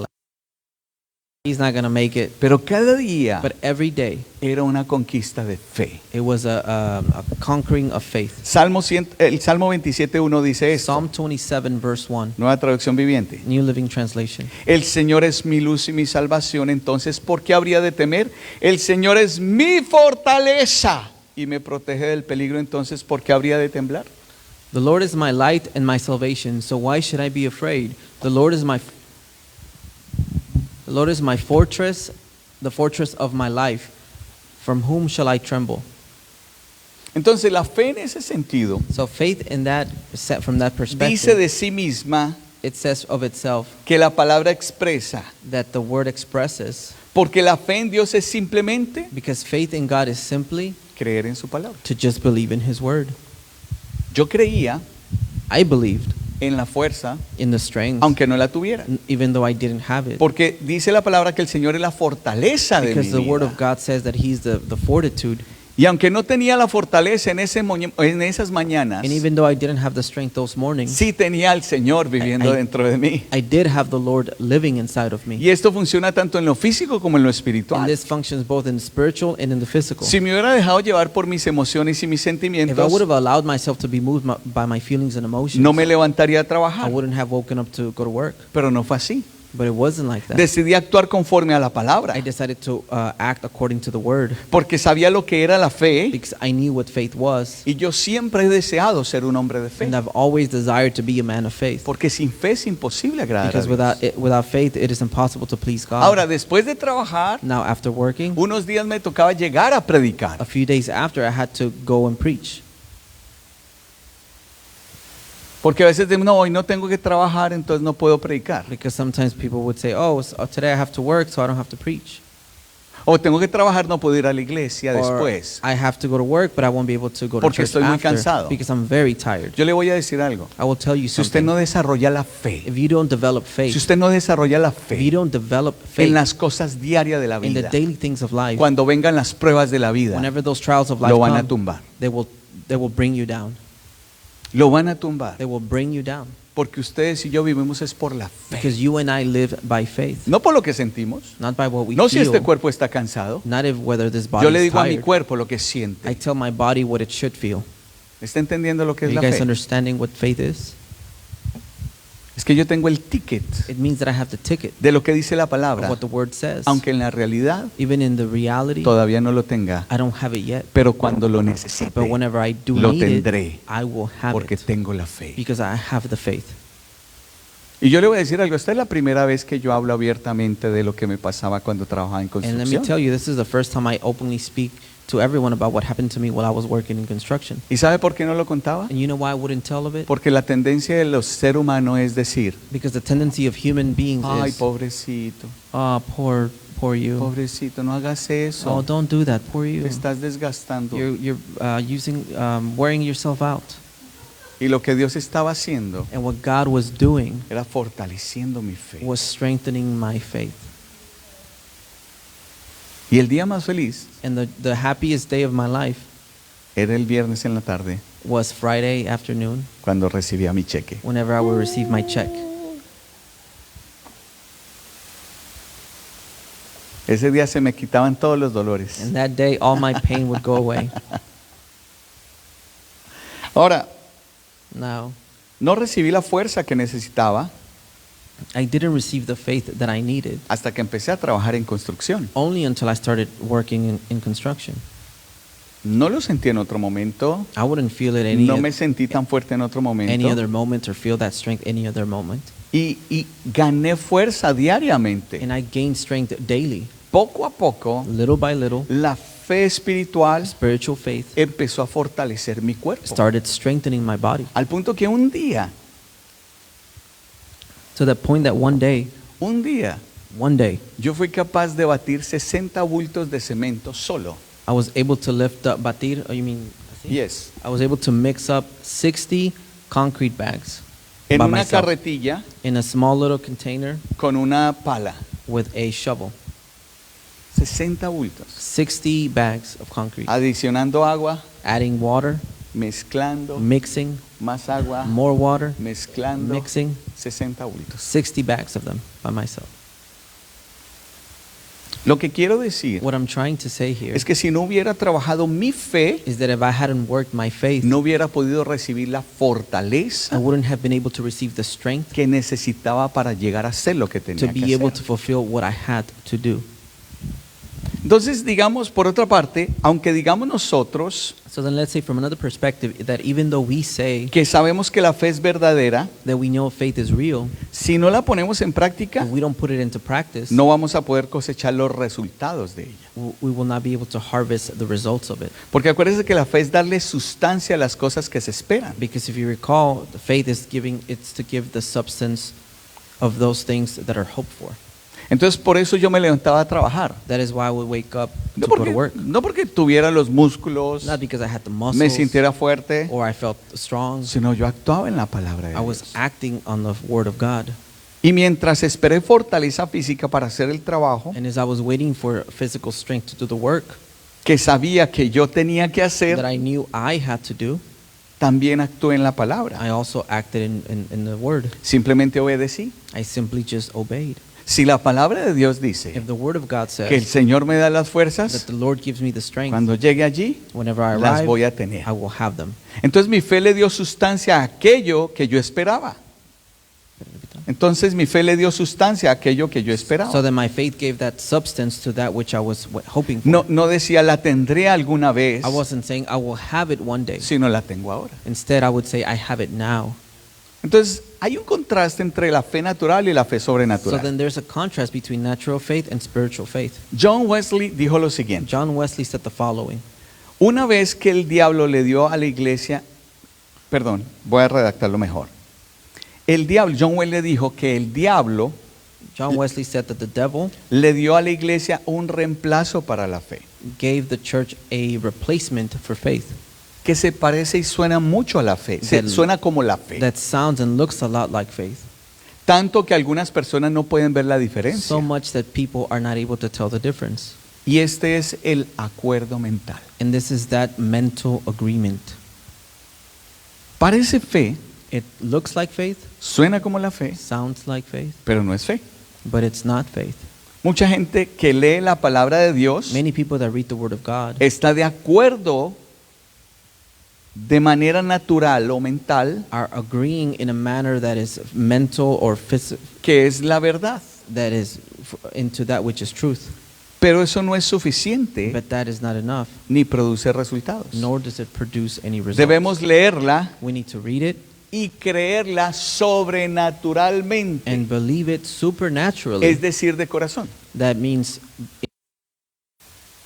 Speaker 1: make it.
Speaker 2: Pero cada día
Speaker 1: But every day,
Speaker 2: era una conquista de fe.
Speaker 1: it was a conquering of faith.
Speaker 2: El Salmo 27:1 dice esto,
Speaker 1: Psalm 27, verse 1,
Speaker 2: Nueva Traducción Viviente.
Speaker 1: New Living Translation.
Speaker 2: El Señor es mi luz y mi salvación, entonces ¿por qué habría de temer? El Señor es mi fortaleza y me protege del peligro, entonces ¿por qué habría de temblar?
Speaker 1: The Lord is my light and my salvation, so why should I be afraid? The Lord is my fortress, the fortress of my life. From whom shall I tremble?
Speaker 2: Entonces la fe en ese sentido
Speaker 1: So faith in that, from that
Speaker 2: dice
Speaker 1: perspective,
Speaker 2: de sí misma
Speaker 1: it says of itself
Speaker 2: que la palabra expresa,
Speaker 1: that the word expresses,
Speaker 2: porque la fe en Dios es simplemente
Speaker 1: because faith in God is simply
Speaker 2: creer en su palabra.
Speaker 1: to just believe in His word.
Speaker 2: Yo creía
Speaker 1: I believed
Speaker 2: en la fuerza,
Speaker 1: in the strength,
Speaker 2: aunque no la tuviera,
Speaker 1: even though I didn't have it.
Speaker 2: porque dice la palabra que el Señor es la fortaleza de mi
Speaker 1: Because the word
Speaker 2: vida.
Speaker 1: of God says that He's the fortitude.
Speaker 2: Y aunque no tenía la fortaleza en esas mañanas,
Speaker 1: And even though I didn't have the strength those mornings,
Speaker 2: sí tenía al Señor viviendo
Speaker 1: I-
Speaker 2: dentro de mí.
Speaker 1: I did have the Lord living inside of me.
Speaker 2: Y esto funciona tanto en lo físico como en lo
Speaker 1: And
Speaker 2: espiritual.
Speaker 1: this functions both in the spiritual and in the physical.
Speaker 2: Si me hubiera dejado llevar por mis emociones y mis
Speaker 1: If I
Speaker 2: sentimientos,
Speaker 1: would have allowed myself to be moved by my feelings and emotions,
Speaker 2: no me levantaría a
Speaker 1: I
Speaker 2: trabajar.
Speaker 1: wouldn't have woken up to go to work.
Speaker 2: Pero no fue así.
Speaker 1: But it wasn't like that.
Speaker 2: Decidí actuar conforme a la palabra,
Speaker 1: I decided to act according to the word
Speaker 2: porque sabía lo que era la fe
Speaker 1: because I knew what faith was.
Speaker 2: y yo siempre he deseado ser un hombre de fe.
Speaker 1: And I've always desired to be a man of faith.
Speaker 2: Porque sin fe es imposible agradar a
Speaker 1: Because
Speaker 2: Dios.
Speaker 1: without faith, it is impossible to please God.
Speaker 2: Ahora, después de trabajar,
Speaker 1: Now, after working,
Speaker 2: unos días me tocaba llegar a predicar.
Speaker 1: a few days after, I had to go and preach.
Speaker 2: Porque a veces no, hoy no tengo que trabajar, entonces no puedo predicar.
Speaker 1: Because sometimes people would say, oh, today I have to work, so I don't have to preach.
Speaker 2: O tengo que trabajar, no puedo ir a la iglesia
Speaker 1: Or
Speaker 2: después.
Speaker 1: I have to go to work, but I won't be able to go to
Speaker 2: Porque
Speaker 1: church
Speaker 2: estoy muy
Speaker 1: after
Speaker 2: cansado.
Speaker 1: because I'm very tired.
Speaker 2: Yo le voy a decir algo.
Speaker 1: I will tell you
Speaker 2: Si usted
Speaker 1: something.
Speaker 2: no desarrolla la fe,
Speaker 1: If you don't develop faith,
Speaker 2: si usted no desarrolla la
Speaker 1: if you
Speaker 2: fe
Speaker 1: don't develop
Speaker 2: en
Speaker 1: faith
Speaker 2: las cosas diarias de la
Speaker 1: in the
Speaker 2: vida,
Speaker 1: daily things of life,
Speaker 2: cuando vengan las pruebas de la vida,
Speaker 1: whenever those trials of life
Speaker 2: lo van a
Speaker 1: come,
Speaker 2: tumbar.
Speaker 1: they will bring you down.
Speaker 2: Lo van a tumbar.
Speaker 1: They will bring you down.
Speaker 2: Porque ustedes y yo vivimos es por la fe.
Speaker 1: Because you and I live by faith,
Speaker 2: No por lo que sentimos.
Speaker 1: not by what we
Speaker 2: No si
Speaker 1: feel,
Speaker 2: este cuerpo está cansado.
Speaker 1: not if whether this body
Speaker 2: Yo le
Speaker 1: is
Speaker 2: digo a mi
Speaker 1: tired.
Speaker 2: cuerpo lo que
Speaker 1: I
Speaker 2: siente.
Speaker 1: tell my body what it should feel.
Speaker 2: ¿Está entendiendo lo que
Speaker 1: Are
Speaker 2: es
Speaker 1: you
Speaker 2: la
Speaker 1: guys
Speaker 2: fe?
Speaker 1: understanding what faith is?
Speaker 2: Es que yo tengo el ticket
Speaker 1: It means that I have the ticket
Speaker 2: de lo que dice la
Speaker 1: of
Speaker 2: palabra,
Speaker 1: what the word says.
Speaker 2: aunque en la realidad
Speaker 1: Even in the reality,
Speaker 2: todavía no lo tenga.
Speaker 1: I don't have it yet.
Speaker 2: Pero cuando lo necesite,
Speaker 1: But whenever I do
Speaker 2: lo
Speaker 1: need it,
Speaker 2: tendré,
Speaker 1: I will have
Speaker 2: porque
Speaker 1: it
Speaker 2: tengo la fe.
Speaker 1: because I have the faith.
Speaker 2: Y yo le voy a decir algo, esta es la primera vez que yo hablo abiertamente de lo que me pasaba cuando trabajaba en
Speaker 1: And let me
Speaker 2: construcción.
Speaker 1: tell you, this is the first time I openly speak to everyone about what happened to me while I was working in construction.
Speaker 2: ¿Y sabe por qué no lo contaba?
Speaker 1: And you know why I wouldn't tell of it?
Speaker 2: Porque la tendencia del ser humano es decir,
Speaker 1: Because the tendency of human beings
Speaker 2: ay,
Speaker 1: is,
Speaker 2: pobrecito,
Speaker 1: oh, poor you.
Speaker 2: pobrecito, no hagas
Speaker 1: Oh,
Speaker 2: eso,
Speaker 1: don't do that, poor you.
Speaker 2: te estás desgastando.
Speaker 1: You're wearing yourself out.
Speaker 2: Y lo que Dios estaba haciendo
Speaker 1: And what God was doing
Speaker 2: era fortaleciendo mi fe.
Speaker 1: was strengthening my faith.
Speaker 2: Y el día más feliz
Speaker 1: And the happiest day of my life
Speaker 2: era el viernes en la tarde,
Speaker 1: was Friday afternoon,
Speaker 2: cuando recibía mi cheque.
Speaker 1: whenever I would receive my check.
Speaker 2: Ese día se me quitaban todos los dolores.
Speaker 1: And that day, all my pain would go away.
Speaker 2: Ahora,
Speaker 1: Now,
Speaker 2: no recibí la fuerza que necesitaba
Speaker 1: I didn't receive the faith that I needed
Speaker 2: hasta que empecé a trabajar en construcción.
Speaker 1: only until I started working in construction.
Speaker 2: No lo sentí en otro momento,
Speaker 1: I wouldn't feel it
Speaker 2: no me sentí tan fuerte en otro
Speaker 1: any
Speaker 2: momento.
Speaker 1: other moment or feel that strength any other moment.
Speaker 2: Y gané fuerza diariamente.
Speaker 1: And I gained strength daily,
Speaker 2: Poco a poco,
Speaker 1: little by little.
Speaker 2: la fe espiritual
Speaker 1: Spiritual faith
Speaker 2: empezó a fortalecer mi cuerpo.
Speaker 1: started strengthening my body
Speaker 2: Al punto que un día,
Speaker 1: to the point that one day,
Speaker 2: yo fui capaz de batir 60 bultos de cemento solo.
Speaker 1: I was able to lift up batir. Oh, you mean?
Speaker 2: Yes.
Speaker 1: I was able to mix up 60 concrete bags
Speaker 2: En
Speaker 1: by
Speaker 2: una
Speaker 1: myself
Speaker 2: carretilla
Speaker 1: in a small little container
Speaker 2: con una pala.
Speaker 1: with a shovel.
Speaker 2: 60 bultos.
Speaker 1: 60 bags of concrete.
Speaker 2: Adicionando agua,
Speaker 1: Adding water,
Speaker 2: mezclando,
Speaker 1: mixing,
Speaker 2: más agua,
Speaker 1: more water,
Speaker 2: mezclando,
Speaker 1: mixing,
Speaker 2: 60 bultos.
Speaker 1: 60 bags of them by myself.
Speaker 2: Lo que quiero decir
Speaker 1: What I'm trying to say here
Speaker 2: es que si no hubiera trabajado mi fe,
Speaker 1: is that if I hadn't worked my faith,
Speaker 2: no hubiera podido recibir la
Speaker 1: I
Speaker 2: fortaleza
Speaker 1: wouldn't have been able to receive the strength
Speaker 2: que necesitaba para llegar a hacer lo que
Speaker 1: to
Speaker 2: tenía que
Speaker 1: be able
Speaker 2: hacer.
Speaker 1: to fulfill what I had to do.
Speaker 2: Entonces, digamos, por otra parte, aunque digamos nosotros
Speaker 1: So then let's say from another perspective that even though we say
Speaker 2: que sabemos que la fe es verdadera,
Speaker 1: that we know faith is real,
Speaker 2: si no la ponemos en práctica,
Speaker 1: if we don't put it into practice,
Speaker 2: no vamos a poder cosechar los resultados de ella.
Speaker 1: we will not be able to harvest the results of it.
Speaker 2: Porque acuérdense que la fe es darle sustancia a las cosas que se esperan.
Speaker 1: Because if you recall, the faith is it's to give the substance of those things that are hoped for.
Speaker 2: Entonces, por eso yo me levantaba a trabajar.
Speaker 1: That is why I would wake up
Speaker 2: No
Speaker 1: to go to
Speaker 2: porque,
Speaker 1: work.
Speaker 2: no porque tuviera los músculos,
Speaker 1: Not because I had the
Speaker 2: me
Speaker 1: muscles
Speaker 2: sintiera fuerte,
Speaker 1: or I felt strong.
Speaker 2: sino yo actuaba en la palabra de
Speaker 1: I was
Speaker 2: Dios.
Speaker 1: acting on the word of God.
Speaker 2: Y mientras esperé fortaleza física para hacer el trabajo,
Speaker 1: And as I was waiting for physical strength to do the work
Speaker 2: que sabía que yo tenía que
Speaker 1: that
Speaker 2: hacer,
Speaker 1: I knew I had to do,
Speaker 2: también actué en la palabra.
Speaker 1: I also acted in the word.
Speaker 2: Simplemente obedecí.
Speaker 1: I simply just obeyed.
Speaker 2: Si la palabra de Dios dice
Speaker 1: If the word of God
Speaker 2: que el
Speaker 1: says
Speaker 2: Señor me da las
Speaker 1: that
Speaker 2: fuerzas,
Speaker 1: the Lord gives me the strength,
Speaker 2: cuando llegue allí,
Speaker 1: whenever I
Speaker 2: las
Speaker 1: arrive,
Speaker 2: voy a tener.
Speaker 1: I will have them.
Speaker 2: Entonces mi fe le dio sustancia a aquello que yo esperaba. Entonces mi fe le dio sustancia a aquello que yo
Speaker 1: So
Speaker 2: esperaba.
Speaker 1: that my faith gave that substance to that which I was hoping for.
Speaker 2: No decía la tendré alguna vez,
Speaker 1: I wasn't saying I will have it one day.
Speaker 2: sino la tengo ahora.
Speaker 1: Instead, I would say I have it now.
Speaker 2: Entonces hay un contraste entre la fe natural y la fe
Speaker 1: So
Speaker 2: sobrenatural.
Speaker 1: then there's a contrast between natural faith and spiritual faith.
Speaker 2: John Wesley dijo lo siguiente:
Speaker 1: John Wesley said the following.
Speaker 2: una vez que el diablo le dio a la iglesia, perdón, voy a redactarlo mejor. El diablo, John Wesley dijo que el diablo
Speaker 1: John Wesley said that the devil
Speaker 2: le dio a la iglesia un reemplazo para la fe,
Speaker 1: gave the church a replacement for faith
Speaker 2: que se parece y suena mucho a la fe, suena como la fe,
Speaker 1: that sounds and looks a lot like faith.
Speaker 2: tanto que algunas personas no pueden ver la diferencia.
Speaker 1: So much that people are not able to tell the difference.
Speaker 2: Y este es el acuerdo mental.
Speaker 1: And this is that mental agreement.
Speaker 2: Parece fe,
Speaker 1: It looks like faith,
Speaker 2: suena como la fe,
Speaker 1: sounds like faith,
Speaker 2: pero no es fe.
Speaker 1: but it's not faith.
Speaker 2: Mucha gente que lee la palabra de Dios
Speaker 1: Many people that read the Word of God
Speaker 2: está de acuerdo de manera natural o mental
Speaker 1: are agreeing in a manner that is mental or physical,
Speaker 2: que es la verdad,
Speaker 1: that is into that which is truth.
Speaker 2: pero eso no es suficiente
Speaker 1: But that is not enough,
Speaker 2: ni produce resultados.
Speaker 1: nor does it produce any results.
Speaker 2: Debemos leerla
Speaker 1: We need to read it
Speaker 2: y creerla sobrenaturalmente,
Speaker 1: and believe it supernaturally.
Speaker 2: es decir, de corazón.
Speaker 1: That means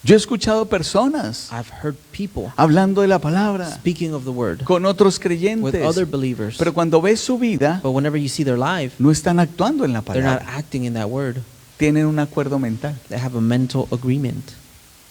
Speaker 2: Yo he escuchado personas
Speaker 1: I've heard people
Speaker 2: hablando de la palabra
Speaker 1: speaking of the Word
Speaker 2: con otros
Speaker 1: with
Speaker 2: creyentes,
Speaker 1: other believers,
Speaker 2: pero cuando ves su vida
Speaker 1: but whenever you see their life,
Speaker 2: no están actuando en la
Speaker 1: they're not
Speaker 2: palabra,
Speaker 1: acting in that Word.
Speaker 2: tienen un acuerdo mental.
Speaker 1: They have a mental agreement.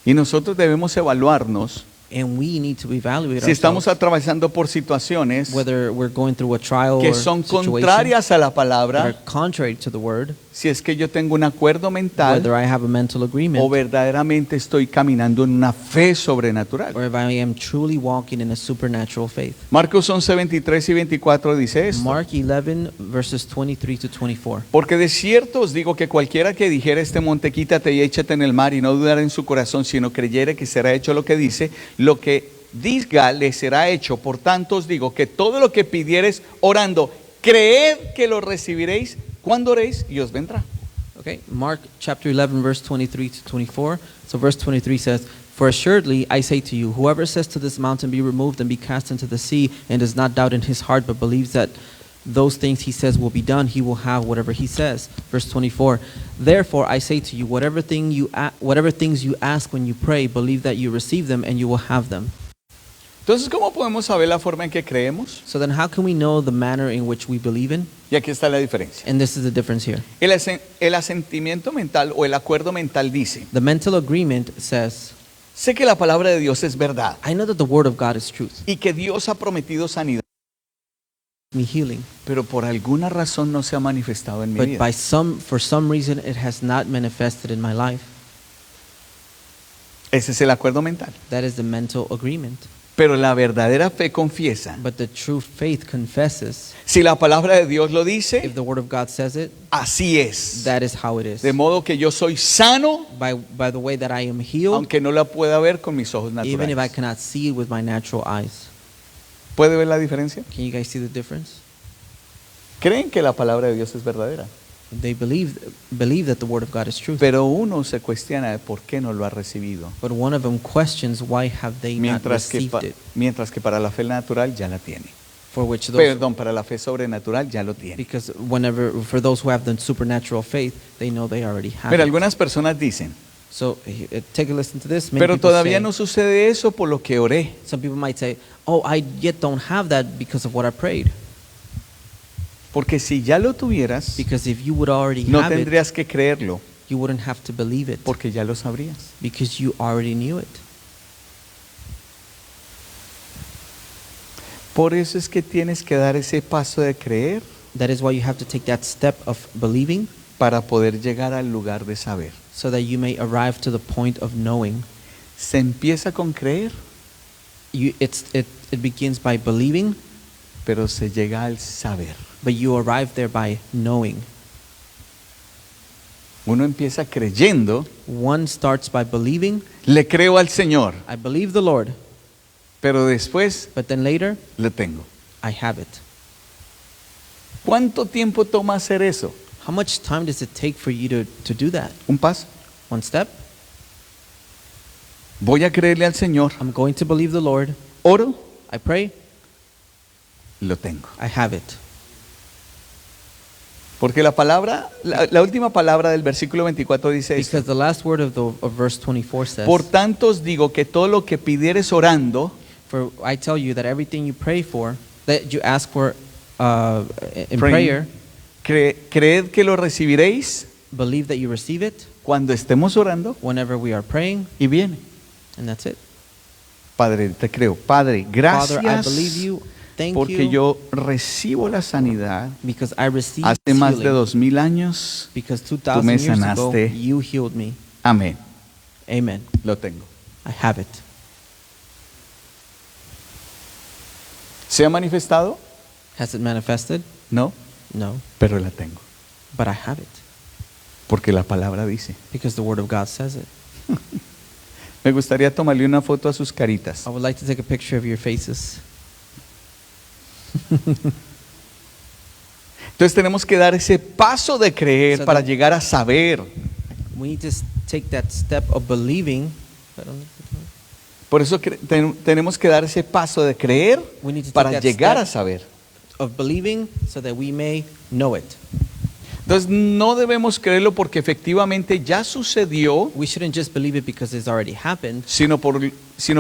Speaker 2: Y nosotros debemos evaluarnos
Speaker 1: And we need to evaluate
Speaker 2: si estamos
Speaker 1: ourselves,
Speaker 2: atravesando por situaciones
Speaker 1: whether we're going through a trial
Speaker 2: que
Speaker 1: or
Speaker 2: son
Speaker 1: situation
Speaker 2: contrarias a la
Speaker 1: that are
Speaker 2: palabra,
Speaker 1: contrary to the Word,
Speaker 2: si es que yo tengo un acuerdo mental
Speaker 1: whether I have a mental
Speaker 2: o
Speaker 1: agreement,
Speaker 2: verdaderamente estoy caminando en una fe sobrenatural.
Speaker 1: or if I am truly walking in a supernatural faith.
Speaker 2: Marcos 11, 23 y 24 dice esto.
Speaker 1: Mark 11, verses 23 to 24.
Speaker 2: Porque de cierto os digo que cualquiera que dijera este monte, quítate y échate en el mar, y no dudara en su corazón, sino creyere que será hecho lo que dice, lo que diga le será hecho. Por tanto os digo que todo lo que pidiereis orando, creed que lo recibiréis cuando oréis y os vendrá.
Speaker 1: Okay, Mark chapter 11, verse 23 to 24. So verse 23 says, "For assuredly I say to you, whoever says to this mountain, be removed and be cast into the sea, and does not doubt in his heart, but believes that those things he says will be done, he will have whatever he says." Verse 24, "Therefore I say to you, whatever things you ask when you pray, believe that you receive them, and you will have them."
Speaker 2: Entonces, ¿cómo podemos saber la forma en que creemos?
Speaker 1: So then how can we know the manner in which we believe in?
Speaker 2: Y aquí está la diferencia.
Speaker 1: And this is the difference here.
Speaker 2: El asentimiento mental o el acuerdo mental dice,
Speaker 1: The mental agreement says,
Speaker 2: sé que la palabra de Dios es verdad
Speaker 1: I know that the word of God is truth,
Speaker 2: y que Dios ha prometido sanidad,
Speaker 1: me healing.
Speaker 2: pero por alguna razón no se ha manifestado en mi
Speaker 1: But
Speaker 2: vida.
Speaker 1: for some reason, it has not manifested in my life.
Speaker 2: Ese es el acuerdo mental.
Speaker 1: That is the mental agreement.
Speaker 2: Pero la verdadera fe confiesa.
Speaker 1: But the true faith confesses.
Speaker 2: Si la palabra de Dios lo
Speaker 1: If
Speaker 2: dice,
Speaker 1: the word of God says it,
Speaker 2: así es.
Speaker 1: that is how it is.
Speaker 2: De modo que yo soy sano,
Speaker 1: By the way that I am healed,
Speaker 2: aunque no la pueda ver con mis ojos
Speaker 1: even if I
Speaker 2: naturales.
Speaker 1: cannot see it with my natural eyes.
Speaker 2: ¿Puede ver la diferencia?
Speaker 1: Can you guys see the difference?
Speaker 2: Creen que la palabra de Dios es verdadera,
Speaker 1: They believe that the word of God is truth.
Speaker 2: pero uno se cuestiona de por qué no lo ha recibido.
Speaker 1: But one of them questions, why have they not received it?
Speaker 2: Mientras que para la fe natural ya la tiene.
Speaker 1: For which those,
Speaker 2: Perdón, para la fe sobrenatural ya lo tiene.
Speaker 1: because for those who have the supernatural faith, they know they already have
Speaker 2: Pero
Speaker 1: it.
Speaker 2: algunas personas dicen,
Speaker 1: So take a listen to this. Many
Speaker 2: pero
Speaker 1: people
Speaker 2: todavía
Speaker 1: say-
Speaker 2: no sucede eso por lo que oré.
Speaker 1: Some people might say, "Oh, I yet don't have that because of what I prayed."
Speaker 2: Porque si ya lo tuvieras,
Speaker 1: Because if you would already
Speaker 2: no
Speaker 1: have it,
Speaker 2: tendrías que creerlo,
Speaker 1: you wouldn't have to believe it
Speaker 2: porque ya lo sabrías.
Speaker 1: because you already knew it.
Speaker 2: Por eso es que tienes que dar ese paso de creer
Speaker 1: That is why you have to take that step of believing
Speaker 2: para poder llegar al lugar de saber.
Speaker 1: so that you may arrive to the point of knowing.
Speaker 2: Se empieza con creer,
Speaker 1: It begins by believing,
Speaker 2: pero se llega al saber.
Speaker 1: but you arrive there by knowing.
Speaker 2: Uno empieza creyendo,
Speaker 1: One starts by believing,
Speaker 2: le creo al Señor,
Speaker 1: I believe the Lord,
Speaker 2: pero después
Speaker 1: but then later,
Speaker 2: lo tengo.
Speaker 1: I have it.
Speaker 2: ¿Cuánto tiempo toma hacer eso?
Speaker 1: How much time does it take for you to do that?
Speaker 2: Un paso.
Speaker 1: One step,
Speaker 2: Voy a creerle al Señor,
Speaker 1: I'm going to believe the Lord,
Speaker 2: oro,
Speaker 1: I pray,
Speaker 2: lo tengo.
Speaker 1: I have it.
Speaker 2: Porque la palabra, la última palabra del versículo 24 dice esto.
Speaker 1: Because the last word of verse 24 says,
Speaker 2: Por tanto os digo que todo lo que pidieres orando,
Speaker 1: "For I tell you that everything you pray for, that you ask for in
Speaker 2: Praying.
Speaker 1: prayer,
Speaker 2: creed que lo recibiréis
Speaker 1: believe that you receive it
Speaker 2: cuando estemos orando
Speaker 1: whenever we are praying,"
Speaker 2: y viene.
Speaker 1: and that's it.
Speaker 2: Padre, te creo. Padre,
Speaker 1: Father, I believe
Speaker 2: gracias
Speaker 1: you. Thank
Speaker 2: porque
Speaker 1: you
Speaker 2: yo recibo la sanidad.
Speaker 1: because I received
Speaker 2: Hace más de
Speaker 1: healing.
Speaker 2: 2000 años.
Speaker 1: Because
Speaker 2: Tú
Speaker 1: 2,000
Speaker 2: me
Speaker 1: years ago,
Speaker 2: sanaste.
Speaker 1: you healed me.
Speaker 2: Amén.
Speaker 1: Amen.
Speaker 2: Lo tengo.
Speaker 1: I have it.
Speaker 2: ¿Se ha manifestado?
Speaker 1: Has it manifested?
Speaker 2: No,
Speaker 1: No,
Speaker 2: pero la tengo.
Speaker 1: but I have it
Speaker 2: Porque la palabra dice.
Speaker 1: because the Word of God says it.
Speaker 2: Me gustaría tomarle una foto a sus caritas.
Speaker 1: I would like to take a picture of your faces.
Speaker 2: Entonces tenemos que dar ese paso de creer
Speaker 1: So
Speaker 2: para
Speaker 1: that-
Speaker 2: llegar a saber.
Speaker 1: We need to take that step of believing.
Speaker 2: Por eso tenemos que dar ese paso de creer
Speaker 1: We need to take
Speaker 2: para
Speaker 1: that
Speaker 2: llegar
Speaker 1: step
Speaker 2: a saber.
Speaker 1: of believing so that we may know it.
Speaker 2: Entonces no debemos creerlo porque efectivamente ya sucedió,
Speaker 1: We shouldn't just believe it because it's already happened,
Speaker 2: sino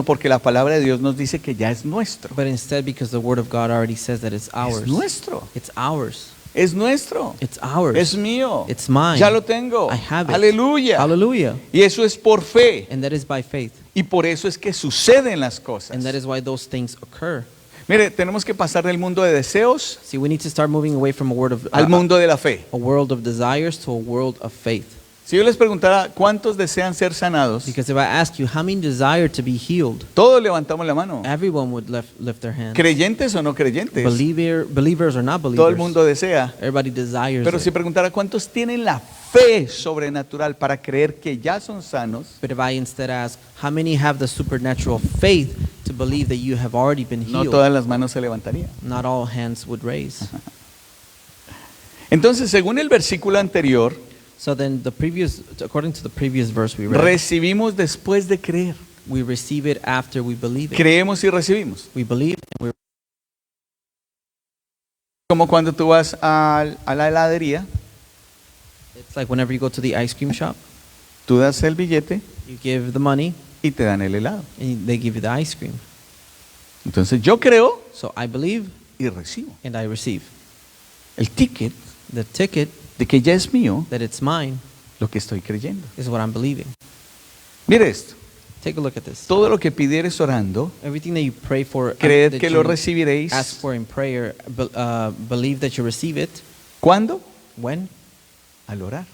Speaker 2: porque la palabra de Dios nos dice que ya es nuestro.
Speaker 1: but instead because the Word of God already says that it's ours.
Speaker 2: Es nuestro.
Speaker 1: It's ours.
Speaker 2: Es nuestro.
Speaker 1: It's ours.
Speaker 2: Es mío.
Speaker 1: It's mine.
Speaker 2: Ya lo tengo.
Speaker 1: I have it.
Speaker 2: Aleluya.
Speaker 1: Hallelujah.
Speaker 2: Y eso es por fe.
Speaker 1: And that is by faith.
Speaker 2: Y por eso es que suceden las cosas.
Speaker 1: And that is why those things occur.
Speaker 2: Mire, tenemos que pasar del mundo de deseos
Speaker 1: See, we need to start moving away from
Speaker 2: al mundo de la fe.
Speaker 1: a world of desires to a world of faith.
Speaker 2: Si yo les preguntara cuántos desean ser sanados,
Speaker 1: Because if I ask you how many desire to be healed,
Speaker 2: todos levantamos la mano.
Speaker 1: everyone would lift their hands.
Speaker 2: Creyentes o no creyentes,
Speaker 1: Believers or not
Speaker 2: todo el
Speaker 1: believers.
Speaker 2: mundo desea.
Speaker 1: Everybody desires
Speaker 2: Pero
Speaker 1: it.
Speaker 2: si preguntara cuántos tienen la fe sobrenatural para creer que ya son sanos,
Speaker 1: But if I instead ask, how many have the supernatural faith to believe that you have already been
Speaker 2: no
Speaker 1: healed?
Speaker 2: todas las manos se levantarían.
Speaker 1: Not all hands would raise.
Speaker 2: Entonces, según el versículo anterior,
Speaker 1: So then according to the previous verse we read,
Speaker 2: recibimos después de creer.
Speaker 1: we receive it after we believe it.
Speaker 2: Creemos y recibimos.
Speaker 1: We believe and we
Speaker 2: Como cuando tú vas a la heladería,
Speaker 1: It's like whenever you go to the ice cream shop,
Speaker 2: tú das el billete
Speaker 1: you give the money
Speaker 2: y te dan el helado.
Speaker 1: and they give you the ice cream.
Speaker 2: Entonces yo creo
Speaker 1: So I believe
Speaker 2: y recibo.
Speaker 1: and I receive.
Speaker 2: El ticket
Speaker 1: The ticket
Speaker 2: de que ya es mío
Speaker 1: that it's mine
Speaker 2: lo que estoy creyendo.
Speaker 1: is what I'm believing.
Speaker 2: Mire esto.
Speaker 1: Take a look at this.
Speaker 2: Todo lo que pidieres orando,
Speaker 1: Everything that you pray for,
Speaker 2: creed
Speaker 1: that
Speaker 2: que lo
Speaker 1: you
Speaker 2: recibiréis.
Speaker 1: ask for in prayer, believe that you receive it.
Speaker 2: ¿Cuándo?
Speaker 1: When?
Speaker 2: Al orar.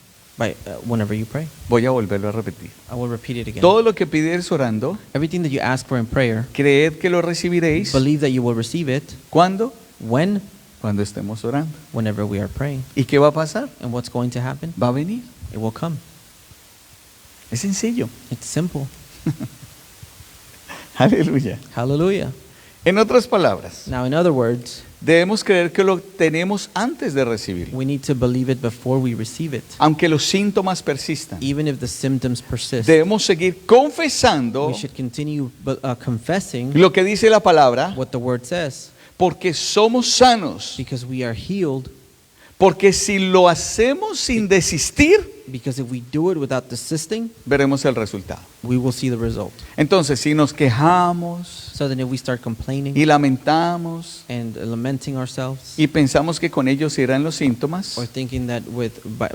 Speaker 1: Whenever you pray.
Speaker 2: Voy a volverlo a repetir.
Speaker 1: I will repeat it again.
Speaker 2: Todo lo que pidieres orando,
Speaker 1: Everything that you ask for in prayer,
Speaker 2: creed que lo recibiréis.
Speaker 1: believe that you will receive it.
Speaker 2: ¿Cuándo?
Speaker 1: When?
Speaker 2: Cuando estemos orando.
Speaker 1: Whenever we are praying.
Speaker 2: ¿Y qué va a pasar?
Speaker 1: And what's going to happen?
Speaker 2: Va a venir.
Speaker 1: It will come.
Speaker 2: Es sencillo.
Speaker 1: It's simple.
Speaker 2: Aleluya.
Speaker 1: Hallelujah.
Speaker 2: En otras palabras,
Speaker 1: Now, in other words,
Speaker 2: debemos creer que lo tenemos antes de recibirlo.
Speaker 1: we need to believe it before we receive it.
Speaker 2: Aunque los síntomas persistan.
Speaker 1: Even if the symptoms persist,
Speaker 2: Debemos seguir confesando
Speaker 1: we should continue confessing
Speaker 2: lo que dice la palabra,
Speaker 1: what the word says,
Speaker 2: porque somos sanos.
Speaker 1: because we are healed.
Speaker 2: Porque si lo hacemos sin desistir,
Speaker 1: Because if we do it without desisting,
Speaker 2: veremos el resultado.
Speaker 1: we will see the result.
Speaker 2: Entonces, si nos quejamos
Speaker 1: So then if we start complaining
Speaker 2: y lamentamos
Speaker 1: and lamenting ourselves,
Speaker 2: y pensamos que con ellos irán los síntomas,
Speaker 1: or thinking that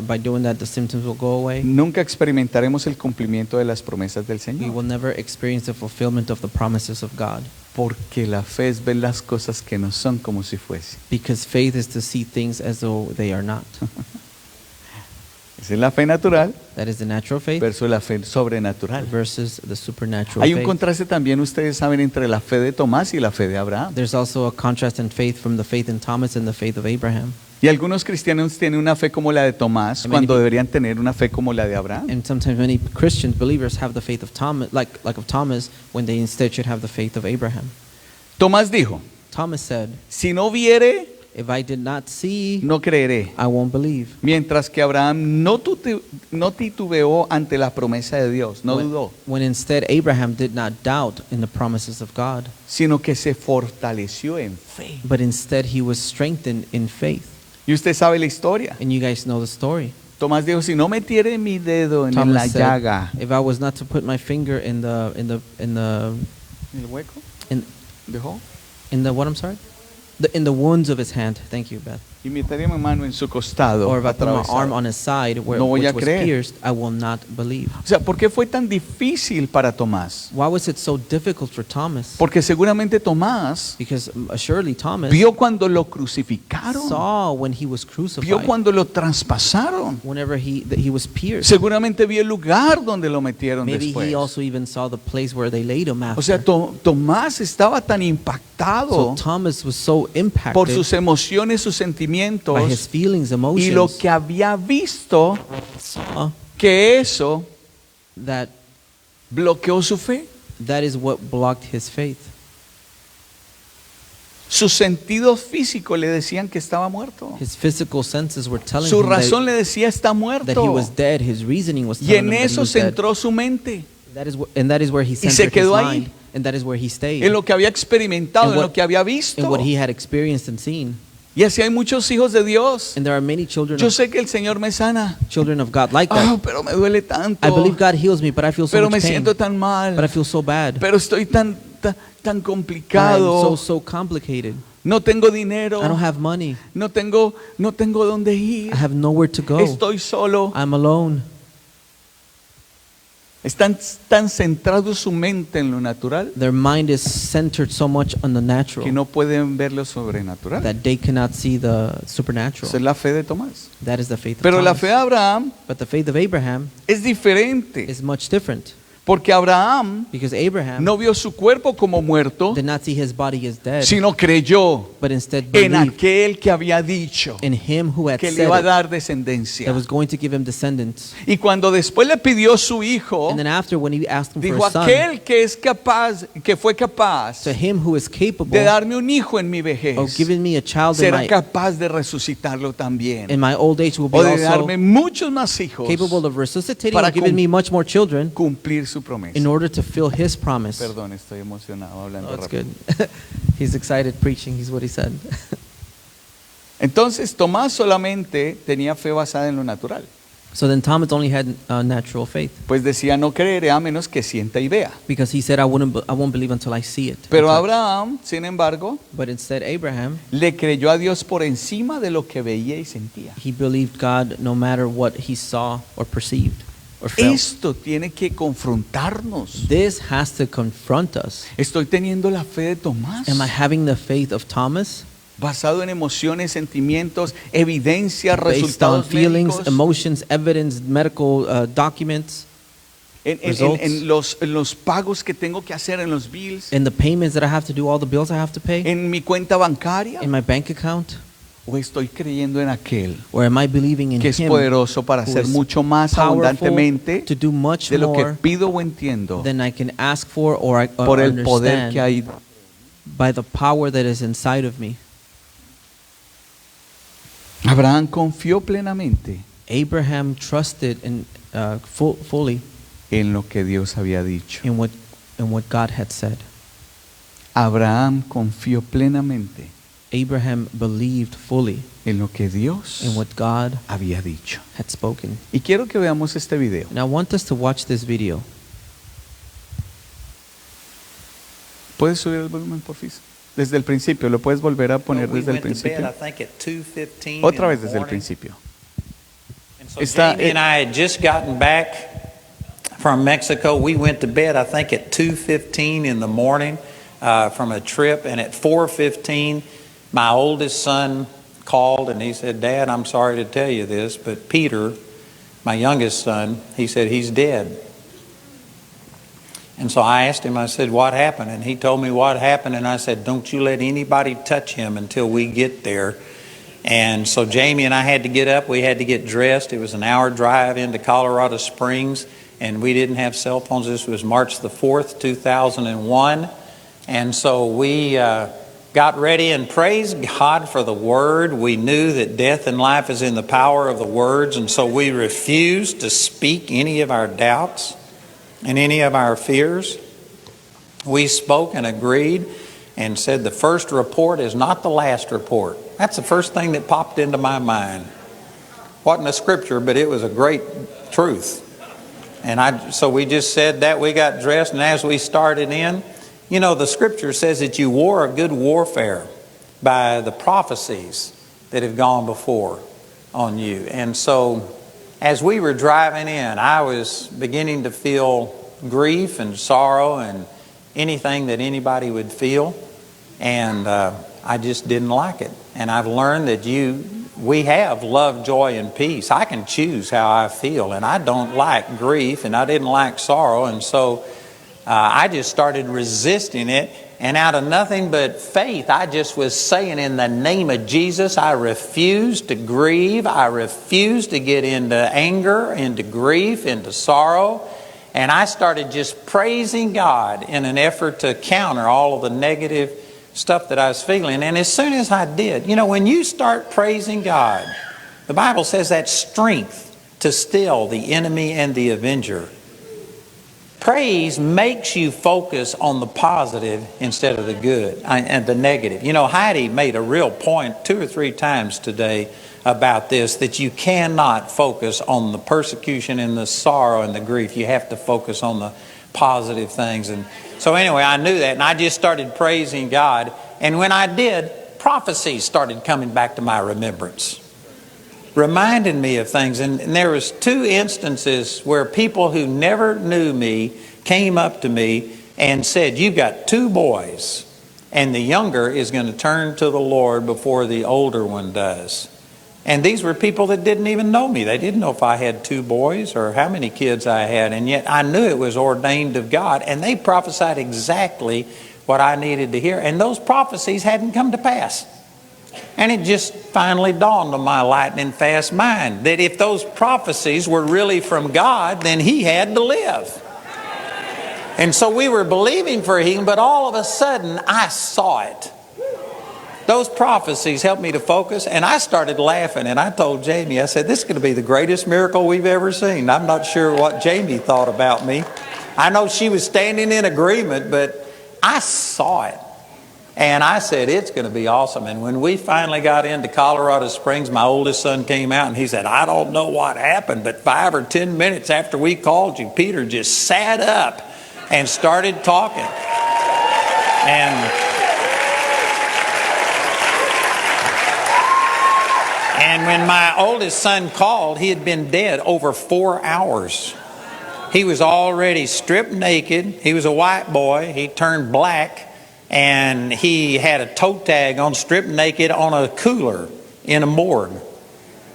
Speaker 1: by doing that the symptoms will go away,
Speaker 2: nunca experimentaremos el cumplimiento de las promesas del
Speaker 1: we
Speaker 2: Señor.
Speaker 1: will never experience the fulfillment of the promises of God.
Speaker 2: Porque la fe es ver las cosas que no son como si fuese.
Speaker 1: Because faith is to see things as though they are not.
Speaker 2: Esa es la fe natural
Speaker 1: That is the natural faith
Speaker 2: versus la fe sobrenatural.
Speaker 1: versus the supernatural
Speaker 2: Hay un
Speaker 1: faith.
Speaker 2: contraste también, ustedes saben, entre la fe de Tomás y la fe de Abraham.
Speaker 1: There's also a contrast in faith from the faith in Thomas and the faith of Abraham.
Speaker 2: Y algunos cristianos tienen una fe como la de Tomás
Speaker 1: And many
Speaker 2: cuando
Speaker 1: people-
Speaker 2: deberían tener una fe como la de Abraham.
Speaker 1: And sometimes many Christian believers have the faith of Thomas, like of Thomas, when they instead should have the faith of Abraham.
Speaker 2: Tomás dijo,
Speaker 1: Thomas said,
Speaker 2: si no viere,
Speaker 1: if I did not see,
Speaker 2: no creeré.
Speaker 1: I won't believe.
Speaker 2: Mientras que Abraham no titubeó ante la promesa de Dios, no dudó,
Speaker 1: When instead Abraham did not doubt in the promises of God,
Speaker 2: sino que se fortaleció en fe.
Speaker 1: but instead he was strengthened in faith.
Speaker 2: Y usted sabe la historia.
Speaker 1: And you guys know the story.
Speaker 2: Tomás dijo, si no metiere mi dedo en la
Speaker 1: Thomas said,
Speaker 2: llaga.
Speaker 1: if I was not to put my finger in the
Speaker 2: ¿El hueco?
Speaker 1: in
Speaker 2: ¿Dejó?
Speaker 1: in the what, I'm sorry? In the wounds of his hand. Thank you, Beth.
Speaker 2: y metería mi mano en su costado,
Speaker 1: or if I put my arm
Speaker 2: atravesado.
Speaker 1: on his side where
Speaker 2: No voy a
Speaker 1: which was
Speaker 2: creer.
Speaker 1: pierced, I will not believe.
Speaker 2: O sea, ¿por qué fue tan difícil para Tomás?
Speaker 1: Why was it so difficult for Thomas?
Speaker 2: Porque seguramente Tomás
Speaker 1: Because assuredly Thomas
Speaker 2: vio cuando lo crucificaron,
Speaker 1: saw when he was
Speaker 2: vio
Speaker 1: crucified,
Speaker 2: cuando lo traspasaron,
Speaker 1: whenever that he was pierced.
Speaker 2: seguramente vio el lugar donde lo metieron
Speaker 1: Maybe
Speaker 2: después.
Speaker 1: he also even saw the place where they laid him
Speaker 2: O sea,
Speaker 1: after.
Speaker 2: Tomás estaba tan impactado
Speaker 1: So Thomas was so impacted
Speaker 2: por sus emociones, sus
Speaker 1: by his
Speaker 2: sentimientos
Speaker 1: feelings,
Speaker 2: y
Speaker 1: emotions,
Speaker 2: lo que había visto,
Speaker 1: saw
Speaker 2: que eso
Speaker 1: that
Speaker 2: bloqueó su fe.
Speaker 1: that is what blocked his faith.
Speaker 2: Sus sentidos físicos le decían que estaba muerto.
Speaker 1: His physical senses were telling
Speaker 2: Su
Speaker 1: him
Speaker 2: razón le decía está
Speaker 1: that he
Speaker 2: muerto.
Speaker 1: was dead. His reasoning was
Speaker 2: Y
Speaker 1: telling
Speaker 2: en
Speaker 1: him that he
Speaker 2: eso
Speaker 1: was
Speaker 2: se
Speaker 1: dead.
Speaker 2: entró su mente,
Speaker 1: And that is where he
Speaker 2: se
Speaker 1: centered his
Speaker 2: quedó ahí.
Speaker 1: mind. And that is where he stayed.
Speaker 2: en lo que había experimentado,
Speaker 1: And
Speaker 2: en
Speaker 1: what-
Speaker 2: lo que había
Speaker 1: And
Speaker 2: visto.
Speaker 1: what he had experienced and seen.
Speaker 2: Y así hay muchos hijos de Dios.
Speaker 1: And there are many children
Speaker 2: Yo sé que el Señor me sana.
Speaker 1: of God like that.
Speaker 2: Ah, pero me duele tanto.
Speaker 1: I believe God heals me, but I feel so
Speaker 2: Pero
Speaker 1: much
Speaker 2: me
Speaker 1: pain.
Speaker 2: siento tan
Speaker 1: But I
Speaker 2: mal.
Speaker 1: feel so bad.
Speaker 2: Pero estoy tan
Speaker 1: I'm
Speaker 2: complicado.
Speaker 1: so complicated.
Speaker 2: No tengo dinero.
Speaker 1: I don't have money.
Speaker 2: No tengo dónde ir.
Speaker 1: I have nowhere to go.
Speaker 2: Estoy solo.
Speaker 1: I'm alone.
Speaker 2: Están tan centrados su mente en lo natural
Speaker 1: Their mind is centered so much on the
Speaker 2: que
Speaker 1: natural
Speaker 2: no pueden ver lo sobrenatural.
Speaker 1: that they cannot see the
Speaker 2: Esa es
Speaker 1: supernatural.
Speaker 2: la fe de Tomás.
Speaker 1: That is the faith of
Speaker 2: Pero la
Speaker 1: Thomas.
Speaker 2: fe de Abraham
Speaker 1: But the faith of Abraham
Speaker 2: es diferente.
Speaker 1: is much different.
Speaker 2: Porque Abraham
Speaker 1: Because Abraham
Speaker 2: no vio su cuerpo como muerto,
Speaker 1: did not see his body as dead,
Speaker 2: sino creyó
Speaker 1: but instead
Speaker 2: en
Speaker 1: believed
Speaker 2: aquel que había dicho
Speaker 1: in him who had
Speaker 2: que le
Speaker 1: said
Speaker 2: iba a
Speaker 1: it,
Speaker 2: dar descendencia.
Speaker 1: that was going to give him descendants.
Speaker 2: Y cuando después le pidió su hijo,
Speaker 1: And then after, when he asked him for
Speaker 2: dijo
Speaker 1: a son,
Speaker 2: aquel que es capaz, que fue capaz
Speaker 1: to him who is capable
Speaker 2: de darme un hijo en mi vejez,
Speaker 1: of giving me a child
Speaker 2: será capaz de resucitarlo también.
Speaker 1: in my old age will be
Speaker 2: O de
Speaker 1: also
Speaker 2: darme muchos más hijos
Speaker 1: capable of resuscitating
Speaker 2: para
Speaker 1: or giving me much more children
Speaker 2: cumplir su promesa.
Speaker 1: in order to fulfill his promise.
Speaker 2: Perdón, estoy emocionado hablando
Speaker 1: Oh, it's
Speaker 2: rápido.
Speaker 1: good. He's excited preaching, is what he said.
Speaker 2: Entonces Tomás solamente tenía fe basada en lo natural.
Speaker 1: So then Thomas only had natural faith
Speaker 2: Pues decía no creeré a menos que sienta y vea.
Speaker 1: because he said, I won't believe until I see it.
Speaker 2: Pero
Speaker 1: and touch."
Speaker 2: Abraham, sin embargo,
Speaker 1: But instead, Abraham,
Speaker 2: le creyó a Dios por encima de lo que veía y sentía.
Speaker 1: he believed God no matter what he saw or perceived or felt.
Speaker 2: Esto tiene que confrontarnos.
Speaker 1: This has to confront us.
Speaker 2: Estoy teniendo la fe de Tomás,
Speaker 1: Am I having the faith of Thomas
Speaker 2: basado en emociones, sentimientos, evidencias,
Speaker 1: based on
Speaker 2: resultados
Speaker 1: feelings,
Speaker 2: médicos,
Speaker 1: emotions, evidence, medical documents, results?
Speaker 2: en los pagos que tengo que hacer, en los bills,
Speaker 1: in the payments that I have to do, all the bills I have to pay,
Speaker 2: en mi cuenta bancaria?
Speaker 1: in my bank account?
Speaker 2: ¿O estoy creyendo en aquel
Speaker 1: Or am I believing in
Speaker 2: que es
Speaker 1: him
Speaker 2: poderoso para
Speaker 1: who
Speaker 2: hacer
Speaker 1: is
Speaker 2: mucho más
Speaker 1: powerful
Speaker 2: abundantemente
Speaker 1: to do much
Speaker 2: de lo que
Speaker 1: more
Speaker 2: pido o entiendo
Speaker 1: than I can ask for or I
Speaker 2: por el poder
Speaker 1: understand
Speaker 2: que hay?
Speaker 1: by the power that is inside of me?
Speaker 2: Abraham confió plenamente
Speaker 1: Abraham trusted fully
Speaker 2: en lo que Dios había dicho.
Speaker 1: in what God had said.
Speaker 2: Abraham confió plenamente
Speaker 1: Abraham believed fully
Speaker 2: en lo que Dios
Speaker 1: in what God
Speaker 2: había dicho.
Speaker 1: had spoken.
Speaker 2: Y quiero que veamos este video.
Speaker 1: And I want us to watch this video.
Speaker 2: ¿Puedes subir el volumen, por favor? Desde el principio, lo puedes volver a poner
Speaker 3: We
Speaker 2: desde el
Speaker 3: went to bed, I
Speaker 2: principio.
Speaker 3: think, at 2:15
Speaker 2: Otra
Speaker 3: in
Speaker 2: vez
Speaker 3: the
Speaker 2: desde el
Speaker 3: morning.
Speaker 2: principio.
Speaker 3: And so
Speaker 2: Está-
Speaker 3: Jamie and I had just gotten back from Mexico. We went to bed, I think, at 2:15 in the morning from a trip. And at 4:15, my oldest son called and he said, "Dad, I'm sorry to tell you this, but Peter, my youngest son, he said he's dead." And so I asked him, I said, "What happened?" And he told me what happened. And I said, "Don't you let anybody touch him until we get there." And so Jamie and I had to get up. We had to get dressed. It was an hour drive into Colorado Springs. And we didn't have cell phones. This was March the 4th, 2001. And so we got ready and praised God for the Word. We knew that death and life is in the power of the words. And so we refused to speak any of our doubts and any of our fears. We spoke and agreed and said the first report is not the last report. That's the first thing that popped into my mind. Wasn't a scripture, but it was a great truth. And so we just said that. We got dressed, and as we started in, you know, the scripture says that you war a good warfare by the prophecies that have gone before on you. And so as we were driving in, I was beginning to feel grief and sorrow and anything that anybody would feel. And I just didn't like it. And I've learned that we have love, joy, and peace. I can choose how I feel, and I don't like grief, and I didn't like sorrow. And so I just started resisting it. And out of nothing but faith, I just was saying, in the name of Jesus, I refuse to grieve. I refuse to get into anger, into grief, into sorrow. And I started just praising God in an effort to counter all of the negative stuff that I was feeling. And as soon as I did, when you start praising God, the Bible says that's strength to still the enemy and the avenger. Praise makes you focus on the positive instead of the good and the negative. Heidi made a real point 2 or 3 times today about this, that you cannot focus on the persecution and the sorrow and the grief. You have to focus on the positive things. And so anyway, I knew that, and I just started praising God. And when I did, prophecies started coming back to my remembrance, reminding me of things. And there was 2 instances where people who never knew me came up to me and said, "You've got 2 boys, and the younger is going to turn to the Lord before the older one does." And these were people that didn't even know me. They didn't know if I had 2 boys or how many kids I had. And yet I knew it was ordained of God. And they prophesied exactly what I needed to hear. And those prophecies hadn't come to pass. And it just finally dawned on my lightning fast mind that if those prophecies were really from God, then He had to live. And so we were believing for Him, but all of a sudden I saw it. Those prophecies helped me to focus, and I started laughing. And I told Jamie, I said, "This is going to be the greatest miracle we've ever seen." I'm not sure what Jamie thought about me. I know she was standing in agreement, but I saw it. And I said, "It's going to be awesome." And when we finally got into Colorado Springs, my oldest son came out and he said, "I don't know what happened, but 5 or 10 minutes after we called you, Peter just sat up and started talking." And when my oldest son called, he had been dead over 4 hours. He was already stripped naked. He was a white boy. He turned black, and he had a toe tag on, stripped naked on a cooler in a morgue.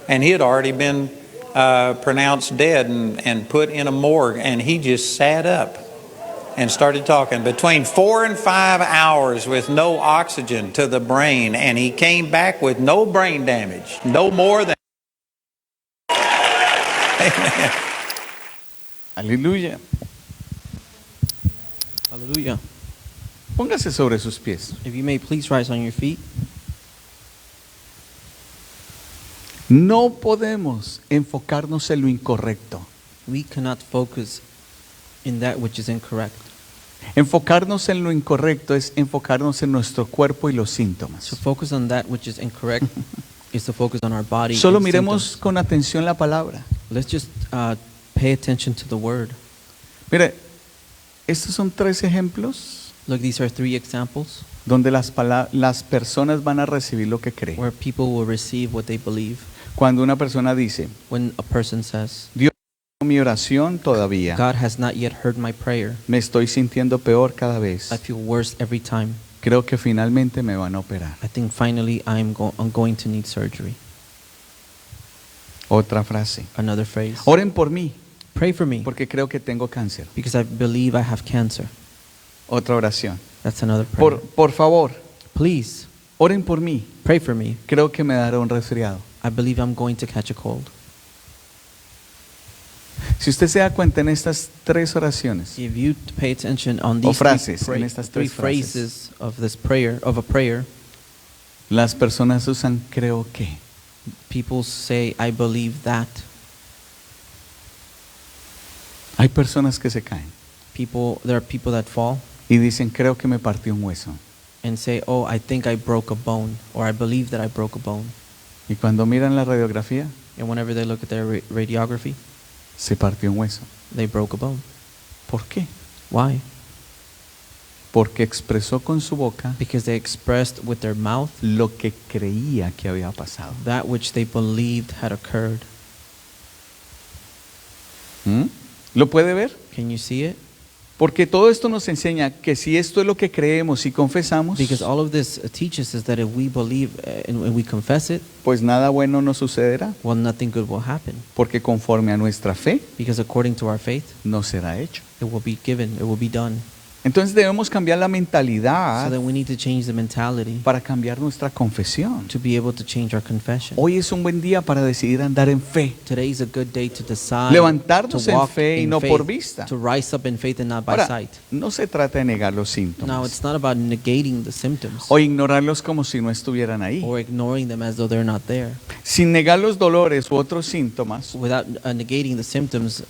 Speaker 3: And he had already been pronounced dead and put in a morgue. And he just sat up and started talking between 4 and 5 hours with no oxygen to the brain. And he came back with no brain damage, no more than. Amen.
Speaker 2: Aleluya.
Speaker 1: Hallelujah.
Speaker 2: Póngase sobre sus pies.
Speaker 1: If you may please rise on your feet.
Speaker 2: No podemos enfocarnos en lo incorrecto.
Speaker 1: We cannot focus in that which is incorrect.
Speaker 2: Enfocarnos en lo incorrecto es enfocarnos en nuestro cuerpo y los
Speaker 1: To
Speaker 2: síntomas.
Speaker 1: focus on that which is incorrect is to focus on our body.
Speaker 2: Solo
Speaker 1: and
Speaker 2: miremos
Speaker 1: symptoms.
Speaker 2: con atención la palabra.
Speaker 1: Let's just pay attention to the word.
Speaker 2: Mire, estos son 3 ejemplos
Speaker 1: Look, these are 3 examples
Speaker 2: donde las personas van a recibir lo que creen.
Speaker 1: where people will receive what they believe.
Speaker 2: Cuando una persona dice,
Speaker 1: When a person says,
Speaker 2: Dios no mi oración todavía,
Speaker 1: God has not yet heard my prayer,
Speaker 2: me estoy sintiendo peor cada vez,
Speaker 1: I feel worse every time.
Speaker 2: creo que finalmente me van a operar.
Speaker 1: I think finally I'm going to need surgery.
Speaker 2: Otra frase,
Speaker 1: Another phrase.
Speaker 2: oren por mí
Speaker 1: Pray for me
Speaker 2: porque creo que tengo cáncer.
Speaker 1: because I believe I have cancer.
Speaker 2: Otra oración,
Speaker 1: That's another prayer.
Speaker 2: por favor,
Speaker 1: Please
Speaker 2: oren por mí,
Speaker 1: pray for me.
Speaker 2: creo que me dará un resfriado.
Speaker 1: I believe I'm going to catch a cold.
Speaker 2: Si usted se da cuenta en estas 3 oraciones,
Speaker 1: If you pay attention on
Speaker 2: O
Speaker 1: these
Speaker 2: frases, en estas
Speaker 1: 3
Speaker 2: 3 frases.
Speaker 1: phrases of this prayer, of a prayer,
Speaker 2: las personas usan creo que.
Speaker 1: people say, I believe that.
Speaker 2: Hay personas que se caen
Speaker 1: There are people that fall
Speaker 2: y dicen creo que me partió un hueso.
Speaker 1: and say, oh, I think I broke a bone, or I believe that I broke a bone.
Speaker 2: Y cuando miran la radiografía,
Speaker 1: And whenever they look at their radiography,
Speaker 2: se partió un hueso.
Speaker 1: they broke a bone.
Speaker 2: ¿Por qué?
Speaker 1: Why?
Speaker 2: porque expresó con su boca
Speaker 1: because they expressed with their mouth
Speaker 2: lo que creía que había pasado.
Speaker 1: that which they believed had occurred.
Speaker 2: ¿Mm? ¿Lo puede ver?
Speaker 1: Can you see it?
Speaker 2: Porque todo esto nos enseña que si esto es lo que creemos y confesamos,
Speaker 1: Because all of this teaches us that if we believe and we confess it,
Speaker 2: pues nada bueno nos sucederá,
Speaker 1: well, nothing good will happen.
Speaker 2: porque conforme a nuestra fe
Speaker 1: Because according to our faith,
Speaker 2: no será hecho.
Speaker 1: it will be given, it will be done.
Speaker 2: Entonces debemos cambiar la
Speaker 1: So
Speaker 2: mentalidad
Speaker 1: then we need to change the mentality
Speaker 2: para cambiar nuestra confesión.
Speaker 1: to be able to change our confession.
Speaker 2: Hoy es un buen día para decidir andar en fe,
Speaker 1: Today is a good day to decide
Speaker 2: levantarnos
Speaker 1: to
Speaker 2: en
Speaker 1: walk
Speaker 2: fe y
Speaker 1: in
Speaker 2: no
Speaker 1: faith,
Speaker 2: por vista.
Speaker 1: to rise up in faith and not by
Speaker 2: Ahora,
Speaker 1: sight.
Speaker 2: no se trata de negar los
Speaker 1: Now,
Speaker 2: síntomas
Speaker 1: it's not about negating the symptoms
Speaker 2: o ignorarlos como si no estuvieran ahí.
Speaker 1: or ignoring them as though they're not there.
Speaker 2: Sin negar los dolores u otros síntomas,
Speaker 1: Without negating the symptoms,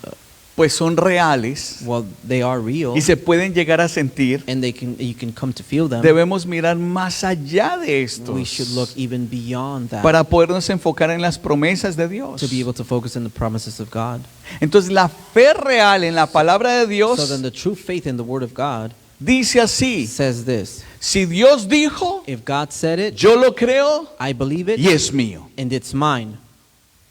Speaker 2: pues son reales
Speaker 1: well, they are real
Speaker 2: y se pueden llegar a sentir.
Speaker 1: and you can come to feel them.
Speaker 2: Debemos mirar más allá de
Speaker 1: We should look
Speaker 2: estos
Speaker 1: even beyond that
Speaker 2: para podernos enfocar en las promesas de Dios.
Speaker 1: to be able to focus on the promises of God.
Speaker 2: Entonces la fe real en la palabra de
Speaker 1: So
Speaker 2: Dios
Speaker 1: then the true faith in the Word of God
Speaker 2: dice así:
Speaker 1: says this:
Speaker 2: si Dios dijo,
Speaker 1: if God said it,
Speaker 2: yo lo creo
Speaker 1: I believe it
Speaker 2: y es mío.
Speaker 1: and it's mine.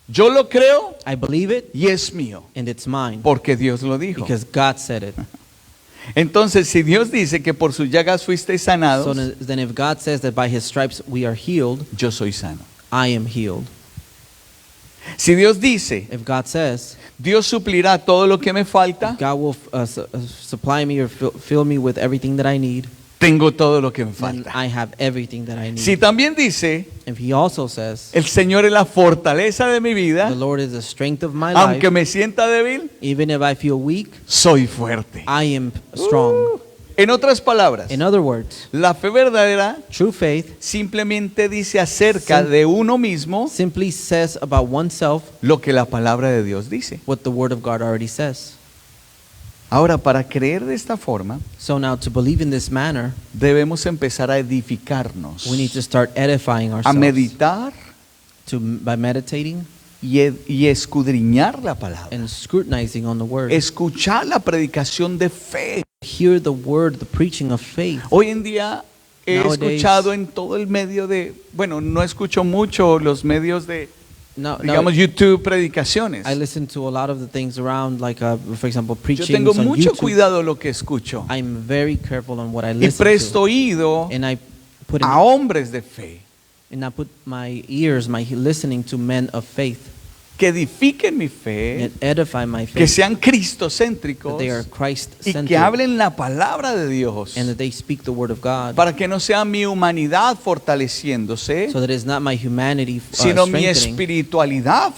Speaker 2: Yo lo creo
Speaker 1: I believe it
Speaker 2: y es mío,
Speaker 1: and it's mine
Speaker 2: porque Dios lo dijo.
Speaker 1: because God said it.
Speaker 2: Entonces, si Dios dice que por sus llagas fuisteis
Speaker 1: So
Speaker 2: sanados,
Speaker 1: then if God says that by His stripes we are healed,
Speaker 2: yo soy sano.
Speaker 1: I am healed.
Speaker 2: Si Dios dice,
Speaker 1: If God says
Speaker 2: Dios suplirá todo lo que me falta,
Speaker 1: God will supply me or fill me with everything that I need,
Speaker 2: tengo todo lo que me
Speaker 1: then
Speaker 2: falta.
Speaker 1: I have everything that I need.
Speaker 2: Si también dice,
Speaker 1: If He also says
Speaker 2: el Señor es la fortaleza de mi
Speaker 1: the
Speaker 2: vida,
Speaker 1: Lord is the strength of my
Speaker 2: aunque
Speaker 1: life,
Speaker 2: me sienta débil,
Speaker 1: even if I feel weak,
Speaker 2: soy fuerte.
Speaker 1: I am strong.
Speaker 2: En otras palabras,
Speaker 1: In other words,
Speaker 2: la fe verdadera
Speaker 1: true faith
Speaker 2: simplemente dice acerca de uno mismo
Speaker 1: simply says about oneself
Speaker 2: lo que la palabra de Dios dice.
Speaker 1: what the Word of God already says.
Speaker 2: Ahora, para creer de esta forma,
Speaker 1: So now to believe in this manner,
Speaker 2: debemos empezar a edificarnos,
Speaker 1: we need to start edifying
Speaker 2: a
Speaker 1: ourselves
Speaker 2: meditar
Speaker 1: by meditating
Speaker 2: y escudriñar la palabra,
Speaker 1: and scrutinizing on the Word.
Speaker 2: escuchar la predicación de fe.
Speaker 1: Hear the Word, the preaching of faith.
Speaker 2: Hoy en día he
Speaker 1: Nowadays-
Speaker 2: escuchado en todo el medio de, bueno, no escucho mucho los medios de,
Speaker 1: Now,
Speaker 2: digamos, YouTube predicaciones.
Speaker 1: I listen to a lot of the things around, like, for example,
Speaker 2: Yo
Speaker 1: preaching
Speaker 2: tengo
Speaker 1: on
Speaker 2: mucho
Speaker 1: YouTube.
Speaker 2: cuidado lo que escucho
Speaker 1: I'm very careful on what I
Speaker 2: y
Speaker 1: listen
Speaker 2: presto
Speaker 1: to.
Speaker 2: oído
Speaker 1: And I put
Speaker 2: a hombres de fe
Speaker 1: my ears, my listening to men of faith
Speaker 2: que edifiquen mi fe,
Speaker 1: and edify my
Speaker 2: que
Speaker 1: faith,
Speaker 2: sean
Speaker 1: that
Speaker 2: cristocéntricos
Speaker 1: they are
Speaker 2: y que
Speaker 1: Christ-centered
Speaker 2: hablen la palabra de Dios,
Speaker 1: and that they speak the Word of God,
Speaker 2: para que no sea mi humanidad fortaleciéndose,
Speaker 1: so that it's not my humanity
Speaker 2: sino mi
Speaker 1: strengthening,
Speaker 2: espiritualidad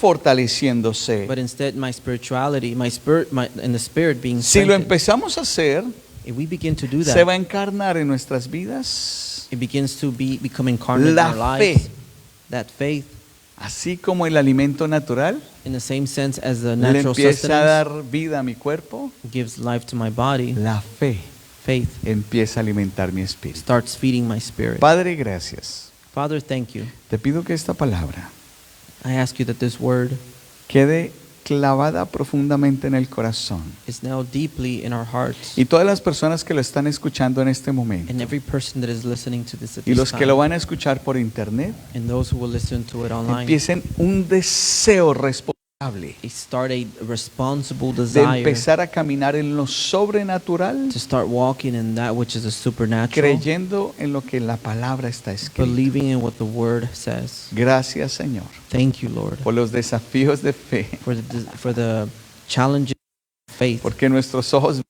Speaker 2: fortaleciéndose.
Speaker 1: but instead my spirituality, and the Spirit being
Speaker 2: Si lo
Speaker 1: strengthened.
Speaker 2: empezamos a hacer,
Speaker 1: If we begin to do
Speaker 2: se
Speaker 1: that,
Speaker 2: va a encarnar en nuestras vidas,
Speaker 1: it begins to become incarnate in
Speaker 2: La
Speaker 1: our
Speaker 2: fe.
Speaker 1: lives. That faith,
Speaker 2: así como el alimento natural
Speaker 1: in the same sense as the
Speaker 2: le
Speaker 1: natural
Speaker 2: empieza a
Speaker 1: sustenance
Speaker 2: dar vida a mi cuerpo,
Speaker 1: gives life to my body,
Speaker 2: la fe
Speaker 1: faith
Speaker 2: empieza a alimentar mi espíritu.
Speaker 1: starts feeding my spirit.
Speaker 2: Padre, gracias.
Speaker 1: Father, thank you.
Speaker 2: Te pido que esta palabra
Speaker 1: I ask you that this word
Speaker 2: quede clavada profundamente en el corazón.
Speaker 1: is now deeply in our hearts.
Speaker 2: Y todas las personas que lo están escuchando en este
Speaker 1: And
Speaker 2: momento,
Speaker 1: every person that is listening to this at
Speaker 2: y
Speaker 1: this
Speaker 2: los que
Speaker 1: time,
Speaker 2: lo van a escuchar por internet,
Speaker 1: and those who will listen to it online,
Speaker 2: empiecen un deseo responsable
Speaker 1: they start a responsible
Speaker 2: de
Speaker 1: desire
Speaker 2: empezar a caminar en lo sobrenatural,
Speaker 1: to start walking in that which is a supernatural,
Speaker 2: creyendo en lo que la palabra está escrita.
Speaker 1: believing in what the word says.
Speaker 2: Gracias, Señor,
Speaker 1: Thank you, Lord,
Speaker 2: por los desafíos de fe,
Speaker 1: for the challenges of faith,
Speaker 2: porque nuestros ojos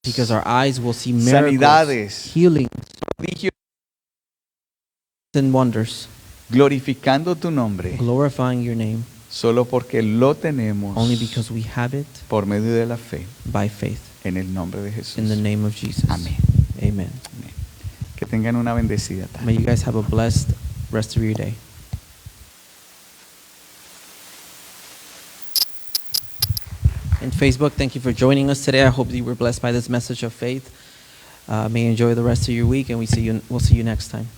Speaker 1: because our eyes will see miracles,
Speaker 2: sanidades,
Speaker 1: healing,
Speaker 2: prodigios,
Speaker 1: and wonders,
Speaker 2: glorificando tu nombre,
Speaker 1: glorifying your name,
Speaker 2: solo porque lo tenemos
Speaker 1: only because we have it
Speaker 2: por medio de la fe,
Speaker 1: by faith.
Speaker 2: en el nombre de Jesús.
Speaker 1: In the name of Jesus.
Speaker 2: Amén.
Speaker 1: Amen.
Speaker 2: Amén. Que tengan una bendecida tarde.
Speaker 1: May you guys have a blessed rest of your day. And Facebook, thank you for joining us today. I hope you were blessed by this message of faith. May you enjoy the rest of your week, and we'll see you next time.